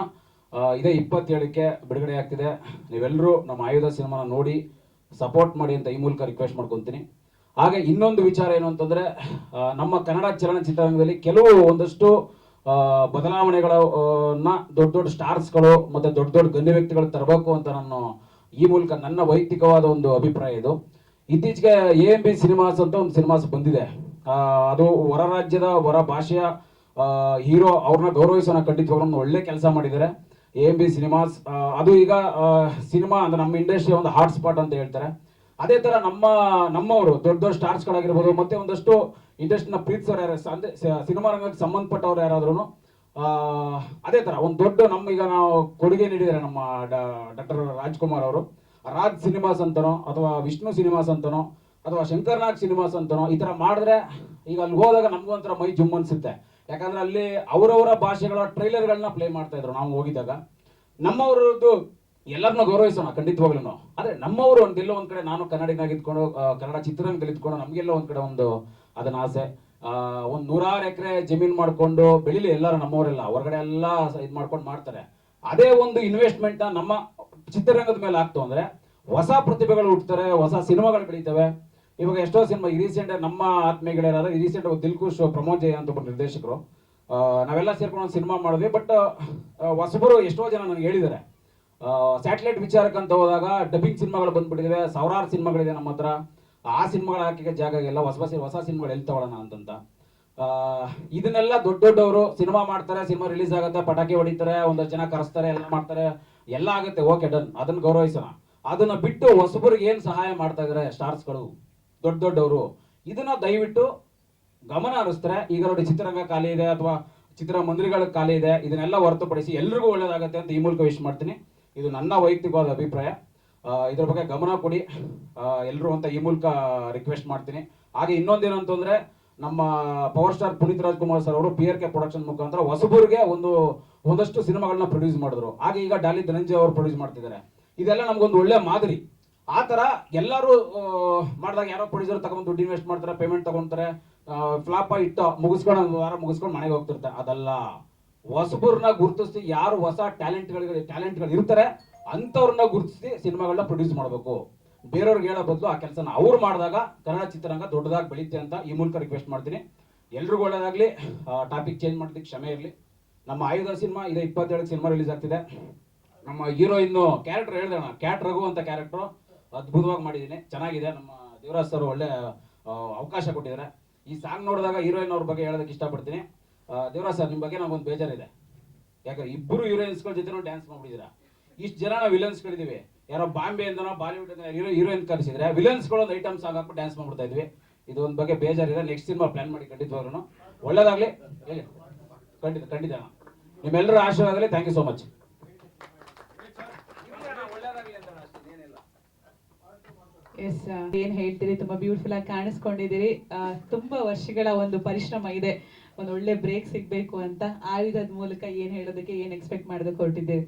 ಇದೇ 27ಕ್ಕೆ ಬಿಡುಗಡೆ ಆಗ್ತಿದೆ. ನೀವೆಲ್ಲರೂ ನಮ್ಮ ಆಯುಧ ಸಿನಿಮಾನ ನೋಡಿ ಸಪೋರ್ಟ್ ಮಾಡಿ ಅಂತ ಈ ಮೂಲಕ ರಿಕ್ವೆಸ್ಟ್ ಮಾಡ್ಕೊತೀನಿ. ಹಾಗೆ ಇನ್ನೊಂದು ವಿಚಾರ ಏನು ಅಂತಂದರೆ, ನಮ್ಮ ಕನ್ನಡ ಚಲನಚಿತ್ರರಂಗದಲ್ಲಿ ಕೆಲವು ಒಂದಷ್ಟು ಬದಲಾವಣೆಗಳನ್ನ ದೊಡ್ಡ ಸ್ಟಾರ್ಸ್ಗಳು ಮತ್ತು ದೊಡ್ಡ ಗಣ್ಯ ವ್ಯಕ್ತಿಗಳು ತರಬೇಕು ಅಂತ ನಾನು ಈ ಮೂಲಕ ನನ್ನ ವೈಯಕ್ತಿಕವಾದ ಒಂದು ಅಭಿಪ್ರಾಯ ಇದು. ಇತ್ತೀಚೆಗೆ AMB ಸಿನಿಮಾಸ್ ಅಂತ ಒಂದು ಸಿನಿಮಾಸ್ ಬಂದಿದೆ. ಅದು ಹೊರ ರಾಜ್ಯದ, ಹೊರ ಭಾಷೆಯ ಹೀರೋ, ಅವ್ರನ್ನ ಗೌರವಿಸೋಣ. ಖಂಡಿತವಾಗ್ಲೂ ಒಂದು ಒಳ್ಳೆ ಕೆಲಸ ಮಾಡಿದ್ದಾರೆ AMB ಸಿನಿಮಾಸ್. ಅದು ಈಗ ಸಿನಿಮಾ ಅಂದರೆ ನಮ್ಮ ಇಂಡಸ್ಟ್ರಿ ಒಂದು ಹಾಟ್ ಸ್ಪಾಟ್ ಅಂತ ಹೇಳ್ತಾರೆ. ಅದೇ ಥರ ನಮ್ಮವರು ದೊಡ್ಡ ಸ್ಟಾರ್ಸ್ಗಳಾಗಿರ್ಬೋದು, ಮತ್ತು ಒಂದಷ್ಟು ಇಂಡಸ್ಟ್ರಿನ ಪ್ರೀತಿಸೋರು ಯಾರು ಅಂದರೆ ಸಿನಿಮಾ ರಂಗಕ್ಕೆ ಸಂಬಂಧಪಟ್ಟವ್ರು ಯಾರಾದ್ರೂ ಅದೇ ಥರ ಒಂದು ದೊಡ್ಡ ಈಗ ನಾವು ಕೊಡುಗೆ ನೀಡಿದ್ದಾರೆ ನಮ್ಮ ಡಾಕ್ಟರ್ ರಾಜ್ಕುಮಾರ್ ಅವರು. ರಾಜ್ ಸಿನಿಮಾಸ್ ಅಂತನೋ, ಅಥವಾ ವಿಷ್ಣು ಸಿನಿಮಾಸ್ ಅಂತನೋ, ಅಥವಾ ಶಂಕರ್ನಾಗ್ ಸಿನಿಮಾಸ್ ಅಂತನೋ ಈ ಥರ ಮಾಡಿದ್ರೆ ಈಗ ಅಲ್ಲಿ ಹೋದಾಗ ನಮಗೂ ಒಂಥರ ಮೈ ಜುಮ್ ಅನಿಸುತ್ತೆ. ಯಾಕಂದರೆ ಅಲ್ಲಿ ಅವರವರ ಭಾಷೆಗಳ ಟ್ರೈಲರ್ಗಳನ್ನ ಪ್ಲೇ ಮಾಡ್ತಾ ಇದ್ರು ನಾವು ಹೋಗಿದ್ದಾಗ. ನಮ್ಮವ್ರದ್ದು ಎಲ್ಲರನ್ನೂ ಗೌರವಿಸೋಣ ಖಂಡಿತವಾಗ್ಲೂ. ಆದರೆ ನಮ್ಮವರು ಒಂದೆಲ್ಲೋ ಒಂದು ಕಡೆ, ನಾನು ಕನ್ನಡಿಗನಾಗಿದ್ಕೊಂಡು ಕನ್ನಡ ಚಿತ್ರರಂಗದಲ್ಲಿ ಇದ್ಕೊಂಡು ನಮಗೆಲ್ಲ ಒಂದು ಕಡೆ ಒಂದು ಅದನ್ನ ಆಸೆ. ಒಂದು 100 ಎಕರೆ ಜಮೀನು ಮಾಡಿಕೊಂಡು ಬೆಳಿಲಿ ಎಲ್ಲರೂ, ನಮ್ಮವರೆಲ್ಲ ಹೊರಗಡೆ ಎಲ್ಲ ಇದು ಮಾಡ್ಕೊಂಡು ಮಾಡ್ತಾರೆ. ಅದೇ ಒಂದು ಇನ್ವೆಸ್ಟ್ಮೆಂಟ್ನ ನಮ್ಮ ಚಿತ್ರರಂಗದ ಮೇಲೆ ಆಗ್ತು ಅಂದರೆ ಹೊಸ ಪ್ರತಿಭೆಗಳು ಹುಟ್ಟುತ್ತಾರೆ, ಹೊಸ ಸಿನಿಮಾಗಳು ಬೆಳೀತವೆ. ಇವಾಗ ಎಷ್ಟೋ ಸಿನಿಮಾ ಈ ರೀಸೆಂಟ್ ನಮ್ಮ ಆತ್ಮೀಯಗಳೇನಾದ್ರೆ, ಈ ರೀಸೆಂಟ್ ದಿಲ್ಕುಶ್ ಪ್ರಮೋದ್ ಜಯ ಅಂತ ಒಬ್ಬರು ನಿರ್ದೇಶಕರು, ನಾವೆಲ್ಲ ಸೇರ್ಕೊಂಡು ಒಂದು ಸಿನಿಮಾ ಮಾಡಿದ್ವಿ. ಬಟ್ ಹೊಸಬರು ಎಷ್ಟೋ ಜನ ನನಗೆ ಹೇಳಿದ್ದಾರೆ, ಸ್ಯಾಟಲೈಟ್ ವಿಚಾರಕ್ಕಂತ ಹೋದಾಗ ಡಬ್ಬಿಂಗ್ ಸಿನಿಮಾಗಳು ಬಂದ್ಬಿಟ್ಟಿವೆ, ಸಾವಿರಾರು ಸಿನಿಮಾಗಳಿದೆ ನಮ್ಮ ಹತ್ರ, ಆ ಸಿನಿಮಾಗಳು ಹಾಕಿಗೆ ಜಾಗ ಇಲ್ಲ, ಹೊಸ ಸಿನಿಮಾಗಳು ಎಲ್ಲಿ ತಗೊಳ್ಳೋಣ ಅಂತಂತ. ಇದನ್ನೆಲ್ಲ ದೊಡ್ಡವರು ಸಿನಿಮಾ ಮಾಡ್ತಾರೆ, ಸಿನಿಮಾ ರಿಲೀಸ್ ಆಗುತ್ತೆ, ಪಟಾಕಿ ಹೊಡಿತಾರೆ, ಒಂದಷ್ಟು ಜನ ಕರೆಸ್ತಾರೆ, ಎಲ್ಲ ಮಾಡ್ತಾರೆ, ಎಲ್ಲ ಆಗುತ್ತೆ, ಓಕೆ ಡನ್, ಅದನ್ನ ಗೌರವಿಸೋಣ. ಅದನ್ನ ಬಿಟ್ಟು ಹೊಸಬರಿಗೆ ಏನು ಸಹಾಯ ಮಾಡ್ತಾ ಇದ್ದಾರೆ ಸ್ಟಾರ್ಸ್ಗಳು, ದೊಡ್ಡವರು, ಇದನ್ನ ದಯವಿಟ್ಟು ಗಮನ ಹರಿಸ್ತಾರೆ. ಈಗ ನೋಡಿ ಚಿತ್ರರಂಗ ಖಾಲಿ ಇದೆ, ಅಥವಾ ಚಿತ್ರಮಂದಿರಗಳ ಖಾಲಿ ಇದೆ, ಇದನ್ನೆಲ್ಲ ಹೊರತುಪಡಿಸಿ ಎಲ್ರಿಗೂ ಒಳ್ಳೇದಾಗತ್ತೆ ಅಂತ ಈ ಮೂಲಕ ವಿಶ್ ಮಾಡ್ತೀನಿ. ಇದು ನನ್ನ ವೈಯಕ್ತಿಕವಾದ ಅಭಿಪ್ರಾಯ. ಇದ್ರ ಬಗ್ಗೆ ಗಮನ ಕೊಡಿ ಎಲ್ಲರೂ ಅಂತ ಈ ಮೂಲಕ ರಿಕ್ವೆಸ್ಟ್ ಮಾಡ್ತೀನಿ. ಹಾಗೆ ಇನ್ನೊಂದೇನು ಅಂತಂದ್ರೆ, ನಮ್ಮ power star Puneeth Rajkumar sir ಅವರು PRK ಪ್ರೊಡಕ್ಷನ್ ಮುಖಾಂತರ ಹೊಸಬರಿಗೆ ಒಂದಷ್ಟು ಸಿನಿಮಾಗಳನ್ನ ಪ್ರೊಡ್ಯೂಸ್ ಮಾಡಿದ್ರು. ಹಾಗೆ ಈಗ ಡಾಲಿ ಧನಂಜಯ ಅವರು ಪ್ರೊಡ್ಯೂಸ್ ಮಾಡ್ತಿದ್ದಾರೆ. ಇದೆಲ್ಲ ನಮ್ಗೊಂದು ಒಳ್ಳೆ ಮಾದರಿ. ಆ ಥರ ಎಲ್ಲರೂ ಮಾಡಿದಾಗ ಯಾರೋ ಪ್ರೊಡ್ಯೂಸರ್ ತಗೊಂಡು ದುಡ್ಡು ಇನ್ವೆಸ್ಟ್ ಮಾಡ್ತಾರೆ, ಪೇಮೆಂಟ್ ತಗೊಂತಾರೆ, ಫ್ಲಾಪ್ ಇಟ್ಟು ಮುಗಿಸ್ಕೊಂಡು ಒಂದು ವಾರ ಮುಗಿಸ್ಕೊಂಡು ಮನೆಗೆ ಹೋಗ್ತಿರ್ತಾರೆ. ಅದಲ್ಲ, ಹೊಸಬರನ್ನ ಗುರುತಿಸಿ ಯಾರು ಹೊಸ ಟ್ಯಾಲೆಂಟ್ಗಳು ಇರ್ತಾರೆ ಅಂಥವ್ರನ್ನ ಗುರುತಿಸಿ ಸಿನಿಮಾಗಳನ್ನ ಪ್ರೊಡ್ಯೂಸ್ ಮಾಡಬೇಕು. ಬೇರೆಯವ್ರಿಗೆ ಹೇಳೋ ಬದಲು ಆ ಕೆಲಸನ ಅವ್ರು ಮಾಡಿದಾಗ ಕನ್ನಡ ಚಿತ್ರರಂಗ ದೊಡ್ಡದಾಗಿ ಬೆಳೀತೆ ಅಂತ ಈ ಮೂಲಕ ರಿಕ್ವೆಸ್ಟ್ ಮಾಡ್ತೀನಿ. ಎಲ್ರಿಗೂ ಒಳ್ಳೆಯದಾಗಲಿ. ಟಾಪಿಕ್ ಚೇಂಜ್ ಮಾಡೋದಕ್ಕೆ ಕ್ಷಮೆ ಇರಲಿ. ನಮ್ಮ ಆಯುಧ ಸಿನಿಮಾ ಇದೆ 27ಕ್ಕೆ ಸಿನಿಮಾ ರಿಲೀಸ್ ಆಗ್ತಿದೆ. ನಮ್ಮ ಹೀರೋಯಿನ್ನು ಕ್ಯಾರೆಕ್ಟರ್ ಹೇಳಿದಣ, ಕ್ಯಾಟ್ ರಘು ಅಂತ ಕ್ಯಾರೆಕ್ಟ್ರು ಅದ್ಭುತವಾಗಿ ಮಾಡಿದ್ದೀನಿ, ಚೆನ್ನಾಗಿದೆ. ನಮ್ಮ ದೇವರಾಜ್ ಸರ್ ಒಳ್ಳೆ ಅವಕಾಶ ಕೊಟ್ಟಿದ್ದಾರೆ. ಈ ಸಾಂಗ್ ನೋಡಿದಾಗ ಹೀರೋಯಿನ್ ಅವ್ರ ಬಗ್ಗೆ ಹೇಳೋದಕ್ಕೆ ಇಷ್ಟಪಡ್ತೀನಿ. ದೇವರಾಜ್ ಸರ್, ನಿಮ್ಮ ಬಗ್ಗೆ ನಮಗೊಂದು ಬೇಜಾರಿದೆ. ಯಾಕಂದ್ರೆ ಇಬ್ಬರು ಹೀರೋಯಿನ್ಸ್ಗಳ ಜೊತೆ ಡ್ಯಾನ್ಸ್ ಮಾಡ್ಬಿಟ್ಟಿದ್ದೀರಾ. ಇಷ್ಟು ಜನ ನಾವು ವಿಲನ್ಸ್ಗಳಿದ್ದೀವಿ. ಯಾರೋ ಬಾಂಬೆಯಿಂದನೋ ಬಾಲಿವುಡ್ ಹೀರೋಯಿನ್ ಕರೆಸಿದ್ರೆ ವಿಲನ್ಸ್ಗಳು ಒಂದು ಐಟಮ್ ಸಾಂಗ್ ಹಾಕ್ಬಿಟ್ಟು ಡ್ಯಾನ್ಸ್ ಮಾಡ್ಬಿಡ್ತಾ ಇದ್ವಿ. ಇದು ಒಂದು ಬಗ್ಗೆ ಬೇಜಾರಿದೆ. ನೆಕ್ಸ್ಟ್ ಸಿನಿಮಾ ಪ್ಲಾನ್ ಮಾಡಿ ಖಂಡಿತವಾಗ್ಲೂ. ಒಳ್ಳೇದಾಗಲಿ. ಹೇಳಿ. ಖಂಡಿತ ನಿಮ್ಮೆಲ್ಲರ ಆಶೀರ್ವಾದದಲ್ಲಿ. Thank you so much. Yes, ಏನ್ ಹೇಳ್ತೀರಿ, ತುಂಬಾ ಬ್ಯೂಟಿಫುಲ್ ಆಗಿ ಕಾಣಿಸ್ಕೊಂಡಿದ್ದೀರಿ. ತುಂಬಾ ವರ್ಷಗಳ ಒಂದು ಪರಿಶ್ರಮ ಇದೆ, ಒಂದು ಒಳ್ಳೆ ಬ್ರೇಕ್ ಸಿಗ್ಬೇಕು ಅಂತ. ಆಯುಧದ ಮೂಲಕ ಏನ್ ಹೇಳೋದಕ್ಕೆ, ಏನ್ ಎಕ್ಸ್ಪೆಕ್ಟ್ ಮಾಡೋದಕ್ಕೆ ಹೊರಟಿದ್ದೀರಿ?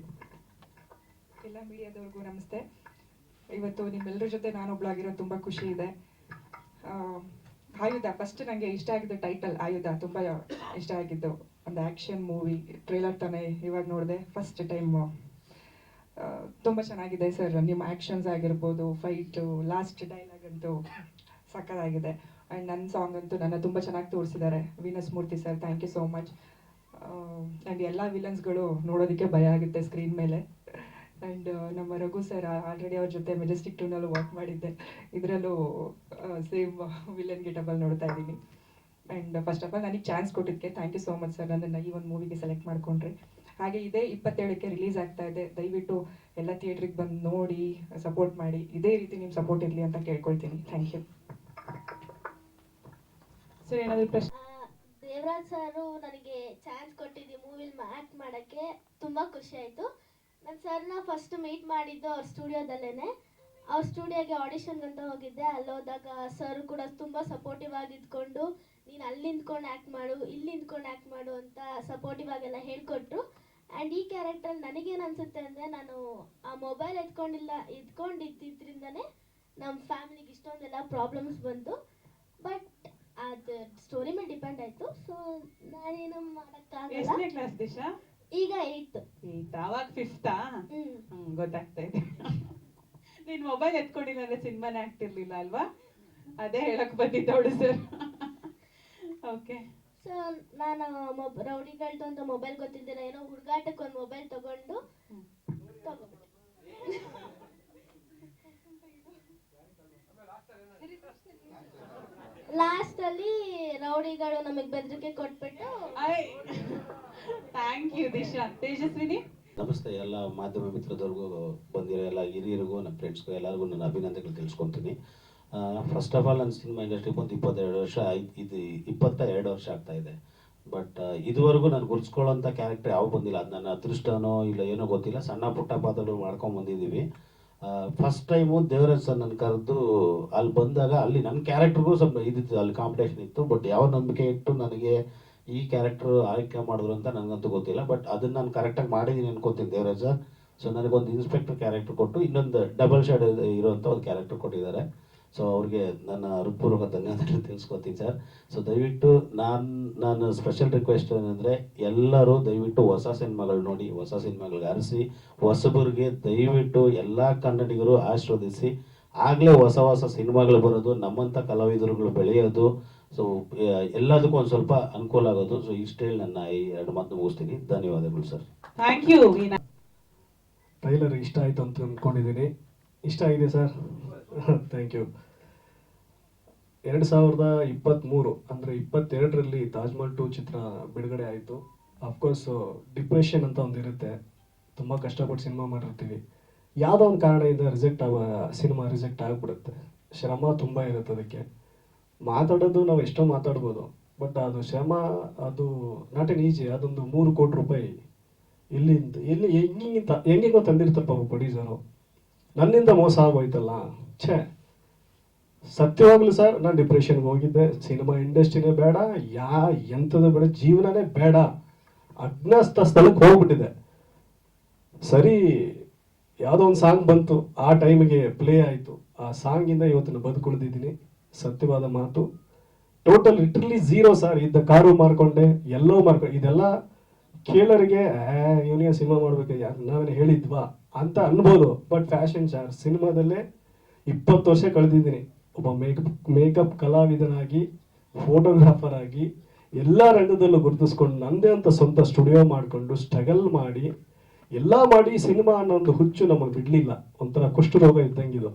ಎಲ್ಲ ಮೀಡಿಯಾದವ್ರಿಗೂ ನಮಸ್ತೆ. ಇವತ್ತು ನಿಮ್ಮೆಲ್ಲರ ಜೊತೆ ನಾನೊಬ್ಳಾಗಿರೋದು ತುಂಬ ಖುಷಿ ಇದೆ. ಆಯುಧ ಫಸ್ಟ್ ನನಗೆ ಇಷ್ಟ ಆಗಿದ್ದು ಟೈಟಲ್ ಆಯುಧ ತುಂಬ ಇಷ್ಟ ಆಗಿದ್ದು. ಒಂದು ಆ್ಯಕ್ಷನ್ ಮೂವಿ ಟ್ರೇಲರ್ ತಾನೇ ಇವಾಗ ನೋಡಿದೆ ಫಸ್ಟ್ ಟೈಮ್. ತುಂಬ ಚೆನ್ನಾಗಿದೆ ಸರ್. ನಿಮ್ಮ ಆ್ಯಕ್ಷನ್ಸ್ ಆಗಿರ್ಬೋದು, ಫೈಟು, ಲಾಸ್ಟ್ ಡೈಲಾಗ್ ಅಂತೂ ಸಕ್ಕತ್ತಾಗಿದೆ. ಆ್ಯಂಡ್ ನನ್ನ ಸಾಂಗ್ ಅಂತೂ ನನ್ನ ತುಂಬ ಚೆನ್ನಾಗಿ ತೋರಿಸಿದ್ದಾರೆ Venus Murthy sir. Thank you so much. And ಎಲ್ಲ ವಿಲನ್ಸ್ಗಳು ನೋಡೋದಕ್ಕೆ ಭಯ ಆಗುತ್ತೆ ಸ್ಕ್ರೀನ್ ಮೇಲೆ. ಆ್ಯಂಡ್ ನಮ್ಮ ರಘು ಸರ್ ಆಲ್ರೆಡಿ ಅವ್ರ ಜೊತೆ ಮೆಜೆಸ್ಟಿಕ್ 2ನಲ್ಲೂ ವರ್ಕ್ ಮಾಡಿದ್ದೆ. ಇದರಲ್ಲೂ ಸೇಮ್ ವಿಲನ್ ಗೆಟಬಲ್ ನೋಡ್ತಾ ಇದ್ದೀನಿ. ಆ್ಯಂಡ್ ಫಸ್ಟ್ ಆಫ್ ಆಲ್ ನನಗೆ ಚಾನ್ಸ್ ಕೊಟ್ಟಿದ್ದಕ್ಕೆ thank you so much sir. ನನ್ನನ್ನು ಈ ಒಂದು ಮೂವಿಗೆ ಸೆಲೆಕ್ಟ್ ಮಾಡ್ಕೊಂಡ್ರಿ. ಹಾಗೆ ಇದೇ 27ಕ್ಕೆ ರಿಲೀಸ್ ಆಗ್ತಾ ಇದೆ. ದಯವಿಟ್ಟು ಎಲ್ಲ ಥಿಯೇಟ್ರಿಗೆ ಬಂದು ನೋಡಿ, ಸಪೋರ್ಟ್ ಮಾಡಿ. ಇದೇ ರೀತಿ ನಿಮ್ಮ ಸಪೋರ್ಟ್ ಇರಲಿ ಅಂತ ಕೇಳ್ಕೊಳ್ತೀನಿ. Thank you sir. ಏನಾದರೂ ಪ್ರಶ್ನೆ? ದೇವರಾಜ್ ಸರು ನನಗೆ ಚಾನ್ಸ್ ಕೊಟ್ಟಿದ್ದು ಮೂವಿಲಿ ಆ್ಯಕ್ಟ್ ಮಾಡೋಕ್ಕೆ ತುಂಬ ಖುಷಿ ಆಯಿತು. ನಾನು ಸರ್ನ ಫಸ್ಟ್ ಮೀಟ್ ಮಾಡಿದ್ದು ಅವ್ರ ಸ್ಟುಡಿಯೋದಲ್ಲೇ. ಅವ್ರ ಸ್ಟುಡಿಯೋಗೆ ಆಡಿಷನ್ಗಂತ ಹೋಗಿದ್ದೆ. ಅಲ್ಲಿ ಹೋದಾಗ ಸರ್ ಕೂಡ ತುಂಬ ಸಪೋರ್ಟಿವ್ ಆಗಿ ಇದ್ಕೊಂಡು, ನೀನು ಅಲ್ಲಿ ನಿಂತ್ಕೊಂಡು ಆ್ಯಕ್ಟ್ ಮಾಡು, ಇಲ್ಲಿ ನಿಂತ್ಕೊಂಡು ಆ್ಯಕ್ಟ್ ಮಾಡು ಅಂತ ಸಪೋರ್ಟಿವ್ ಆಗೆಲ್ಲ ಹೇಳ್ಕೊಟ್ರು. ಆ್ಯಂಡ್ ಈ ಕ್ಯಾರೆಕ್ಟ್ರಲ್ಲಿ ನನಗೇನು ಅನಿಸುತ್ತೆ ಅಂದರೆ, ನಾನು ಆ ಮೊಬೈಲ್ ಇದ್ಕೊಂಡಿದ್ದರಿಂದನೇ ನಮ್ಮ ಫ್ಯಾಮಿಲಿಗೆ ಇಷ್ಟೊಂದೆಲ್ಲ ಪ್ರಾಬ್ಲಮ್ಸ್ ಬಂತು. ಬಟ್ ಅದು ಸ್ಟೋರಿ ಮೇಲೆ ಡಿಪೆಂಡ್ ಆಯಿತು. ಸೊ ನಾನೇನು ಮಾಡೋಕ್ಕಾಗಲ್ಲ. ಎಷ್ಟನೇ ಕ್ಲಾಸ್ ದಿಶಾ? ಈಗ 8th. ಅವಾಗ 5th? ಗೊತ್ತಾಗ್ತಾ ಇದೆ. ನೀನ್ ಮೊಬೈಲ್ ಎತ್ಕೊಂಡಿಲ್ಲ ಅಂದ್ರೆ ಸಿನಿಮಾನೇ ಆಗ್ತಿರ್ಲಿಲ್ಲ ಅಲ್ವಾ? ಅದೇ ಹೇಳಕ್ ಬಂದಿದ್ದವಳು ಸರ್. ಓಕೆ. ಸೊ ನಾನು ರೌಡಿಗಳ್ದು ಅಂತ ಮೊಬೈಲ್ ಗೊತ್ತಿದ್ದಿಲ್ಲ, ಏನೋ ಹುಡುಗಾಟಕ್ಕೆ ಒಂದು ಮೊಬೈಲ್ ತಗೊಂಡು ಲಾಸ್ಟ್ ಅಲ್ಲಿ ರೌಡಿಗಳು ನಮಗೆ ಬೆದರಿಕೆ ಕೊಟ್ಬಿಟ್ಟು. Thank you Disha. ತೇಜಸ್ವಿನಿ? ನಮಸ್ತೆ ಎಲ್ಲ ಮಾಧ್ಯಮ ಮಿತ್ರದವ್ರಿಗೂ, ಬಂದಿರೋ ಎಲ್ಲ ಹಿರಿಯರಿಗೂ, ನಮ್ಮ ಫ್ರೆಂಡ್ಸ್ಗೂ ಎಲ್ಲರಿಗೂ ನನ್ನ ಅಭಿನಂದನೆಗಳು ತಿಳಿಸ್ಕೊತೀನಿ. ಫಸ್ಟ್ ಆಫ್ ಆಲ್ ನನ್ನ ಸಿನಿಮಾ ಇಂಡಸ್ಟ್ರಿಗೆ ಬಂದು 22 ವರ್ಷ ಆಯ್ತು. ಇದು 22 ವರ್ಷ ಆಗ್ತಾ ಇದೆ. ಬಟ್ ಇದುವರೆಗೂ ನಾನು ಗುರ್ಸ್ಕೊಳ್ಳೋಂಥ ಕ್ಯಾರೆಕ್ಟರ್ ಯಾವ ಬಂದಿಲ್ಲ. ಅದು ನನ್ನ ಅದೃಷ್ಟನೋ ಇಲ್ಲ ಏನೋ ಗೊತ್ತಿಲ್ಲ. ಸಣ್ಣ ಪುಟ್ಟ ಪಾತ್ರಗಳು ಮಾಡ್ಕೊಂಡು ಬಂದಿದ್ದೀವಿ. ಫಸ್ಟ್ ಟೈಮು ದೇವರಾಜ್ ಸರ್ ನನ್ನ ಕರೆದು ಅಲ್ಲಿ ಬಂದಾಗ ಅಲ್ಲಿ ನನ್ನ ಕ್ಯಾರೆಕ್ಟ್ರಿಗೂ ಸ್ವಲ್ಪ ಇದಿತ್ತು, ಅಲ್ಲಿ ಕಾಂಪಿಟೇಷನ್ ಇತ್ತು. ಬಟ್ ಯಾವ ನಂಬಿಕೆ ಇಟ್ಟು ನನಗೆ ಈ ಕ್ಯಾರೆಕ್ಟರ್ ಆಯ್ಕೆ ಮಾಡಿದ್ರು ಅಂತ ನನಗಂತೂ ಗೊತ್ತಿಲ್ಲ. ಬಟ್ ಅದನ್ನು ನಾನು ಕರೆಕ್ಟಾಗಿ ಮಾಡಿದ್ದೀನಿ ಅನ್ಕೋತೀನಿ ದೇವರಾಜ್ ಸರ್. ಸೊ ನನಗೊಂದು ಇನ್ಸ್ಪೆಕ್ಟರ್ ಕ್ಯಾರೆಕ್ಟರ್ ಕೊಟ್ಟು ಇನ್ನೊಂದು ಡಬಲ್ ಶೇಡ್ ಇರುವಂಥ ಒಂದು ಕ್ಯಾರೆಕ್ಟರ್ ಕೊಟ್ಟಿದ್ದಾರೆ. ಸೊ ಅವ್ರಿಗೆ ನನ್ನ ಹೃತ್ಪೂರ್ವಕ ಧನ್ಯವಾದಗಳು ತಿಳಿಸ್ಕೊತೀನಿ ಸರ್. ಸೊ ದಯವಿಟ್ಟು ನಾನು ಸ್ಪೆಷಲ್ ರಿಕ್ವೆಸ್ಟ್ ಏನಂದರೆ, ಎಲ್ಲರೂ ದಯವಿಟ್ಟು ಹೊಸ ಸಿನಿಮಾಗಳು ನೋಡಿ, ಹೊಸ ಸಿನಿಮಾಗಳಿಗೆ ಆರಿಸಿ, ಹೊಸಬರಿಗೆ ದಯವಿಟ್ಟು ಎಲ್ಲ ಕನ್ನಡಿಗರು ಆಶೀರ್ವದಿಸಿ. ಆಗಲೇ ಹೊಸ ಸಿನಿಮಾಗಳು ಬರೋದು, ನಮ್ಮಂಥ ಕಲಾವಿದರುಗಳು ಬೆಳೆಯೋದು. ಸೊ ಎಲ್ಲದಕ್ಕೂ ಒಂದು ಸ್ವಲ್ಪ ಅನುಕೂಲ ಆಗೋದು. ಸೊ ಇಷ್ಟು ಹೇಳಿ ನನ್ನ ಈ 2 ಮಾತು ಮುಗಿಸ್ತೀನಿ. ಧನ್ಯವಾದಗಳು ಸರ್. Thank you. ಟ್ರೈಲರ್ ಇಷ್ಟ ಆಯಿತು ಅಂತ ಅಂದ್ಕೊಂಡಿದ್ದೀನಿ. ಇಷ್ಟ ಆಗಿದೆ ಸರ್. Thank you. 2023 ಅಂದರೆ 22ರಲ್ಲಿ ತಾಜ್ ಮಹಲ್ 2 ಚಿತ್ರ ಬಿಡುಗಡೆ ಆಯಿತು. ಅಫ್ಕೋರ್ಸ್ ಡಿಪ್ರೆಷನ್ ಅಂತ ಒಂದು ಇರುತ್ತೆ. ತುಂಬ ಕಷ್ಟಪಟ್ಟು ಸಿನಿಮಾ ಮಾಡಿರ್ತೀವಿ, ಯಾವುದೋ ಒಂದು ಕಾರಣದಿಂದ ಸಿನಿಮಾ ರಿಜೆಕ್ಟ್ ಆಗಿಬಿಡುತ್ತೆ. ಶ್ರಮ ತುಂಬ ಇರುತ್ತೆ ಅದಕ್ಕೆ. ಮಾತಾಡೋದು ನಾವು ಎಷ್ಟೋ ಮಾತಾಡ್ಬೋದು, ಬಟ್ ಅದು ಶ್ರಮ, ಅದು ನಾಟ್ ಎನ್ ಈಜಿ. ಅದೊಂದು 3 ಕೋಟಿ ರೂಪಾಯಿ ಹೆಂಗಿಂಗೋ ತಂದಿರ್ತಾರಪ್ಪ ಪ್ರೊಡ್ಯೂಸರು. ನನ್ನಿಂದ ಮೋಸ ಆಗೋಯ್ತಲ್ಲ, ಛೇ. ಸತ್ಯವಾಗ್ಲೂ ಸರ್, ನಾನು ಡಿಪ್ರೆಷನ್ಗೆ ಹೋಗಿದ್ದೆ. ಸಿನಿಮಾ ಇಂಡಸ್ಟ್ರಿನೇ ಬೇಡ, ಎಂಥದ್ದು ಬೇಡ, ಜೀವನನೇ ಬೇಡ, ಅಜ್ಞಾತ ಸ್ಥಳಕ್ಕೆ ಹೋಗ್ಬಿಟ್ಟಿದೆ. ಸರಿ, ಯಾವುದೋ ಒಂದು ಸಾಂಗ್ ಬಂತು, ಆ ಟೈಮಿಗೆ ಪ್ಲೇ ಆಯಿತು. ಆ ಸಾಂಗಿಂದ ಇವತ್ತಿನ ಬದುಕುಳಿದಿದ್ದೀನಿ. ಸತ್ಯವಾದ ಮಾತು. Total literally 0 sir. ಇದ್ದ ಕಾರು ಮಾರ್ಕೊಂಡೆ, ಎಲ್ಲೋ ಮಾರ್ಕೊಂಡೆ. ಇದೆಲ್ಲ ಕೇಳೋರಿಗೆ ಇವನಿಗೆ ಸಿನಿಮಾ ಮಾಡ್ಬೇಕು, ನಾವೇನು ಹೇಳಿದ್ವಾ ಅಂತ ಅನ್ಬೋದು. ಬಟ್ ಫ್ಯಾಷನ್ ಸ್ಟಾರ್ ಸಿನಿಮಾದಲ್ಲೇ 20 ವರ್ಷ ಕಳೆದಿದ್ದೀನಿ. ಒಬ್ಬ ಮೇಕಪ್ ಕಲಾವಿದನಾಗಿ, ಫೋಟೋಗ್ರಾಫರ್ ಆಗಿ ಎಲ್ಲ ರಂಗದಲ್ಲೂ ಗುರುತಿಸ್ಕೊಂಡು ನನ್ನದೇ ಅಂತ ಸ್ವಂತ ಸ್ಟುಡಿಯೋ ಮಾಡಿಕೊಂಡು ಸ್ಟ್ರಗಲ್ ಮಾಡಿ ಎಲ್ಲ ಮಾಡಿ ಸಿನಿಮಾ ಅನ್ನೋ ಒಂದು ಹುಚ್ಚು ನಮಗೆ ಬಿಡಲಿಲ್ಲ. ಒಂಥರ ಕುಷ್ಠರೋಗ ಇದ್ದಂಗಿದು,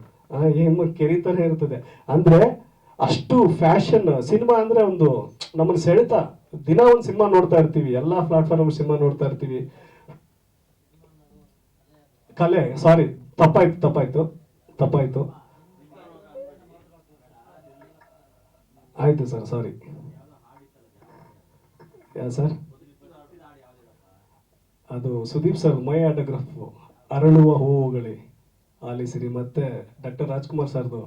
ಏನು ಕೆರಿತಾನೆ ಇರ್ತದೆ. ಅಂದರೆ ಅಷ್ಟು ಫ್ಯಾಷನ್ ಸಿನಿಮಾ ಅಂದರೆ ಒಂದು ನಮ್ಮನ್ನು ಸೆಳೆತ. ದಿನ ಒಂದು ಸಿನಿಮಾ ನೋಡ್ತಾ ಇರ್ತೀವಿ, ಎಲ್ಲ ಪ್ಲಾಟ್ಫಾರ್ಮ್ ಸಿನಿಮಾ ನೋಡ್ತಾ ಇರ್ತೀವಿ. ಕಲೆ, ಸಾರಿ ತಪ್ಪಾಯ್ತು ಆಯ್ತು ಸರ್, ಸಾರಿ. ಯಾ ಸರ್, ಅದು ಸುದೀಪ್ ಸರ್ ಮೈ ಆಟೋಗ್ರಾಫ್ ಅರಳುವ ಹೂವುಗಳೇ ಆಲಿಸಿರಿ, ಮತ್ತೆ ಡಾಕ್ಟರ್ ರಾಜ್ಕುಮಾರ್ ಸರ್ದು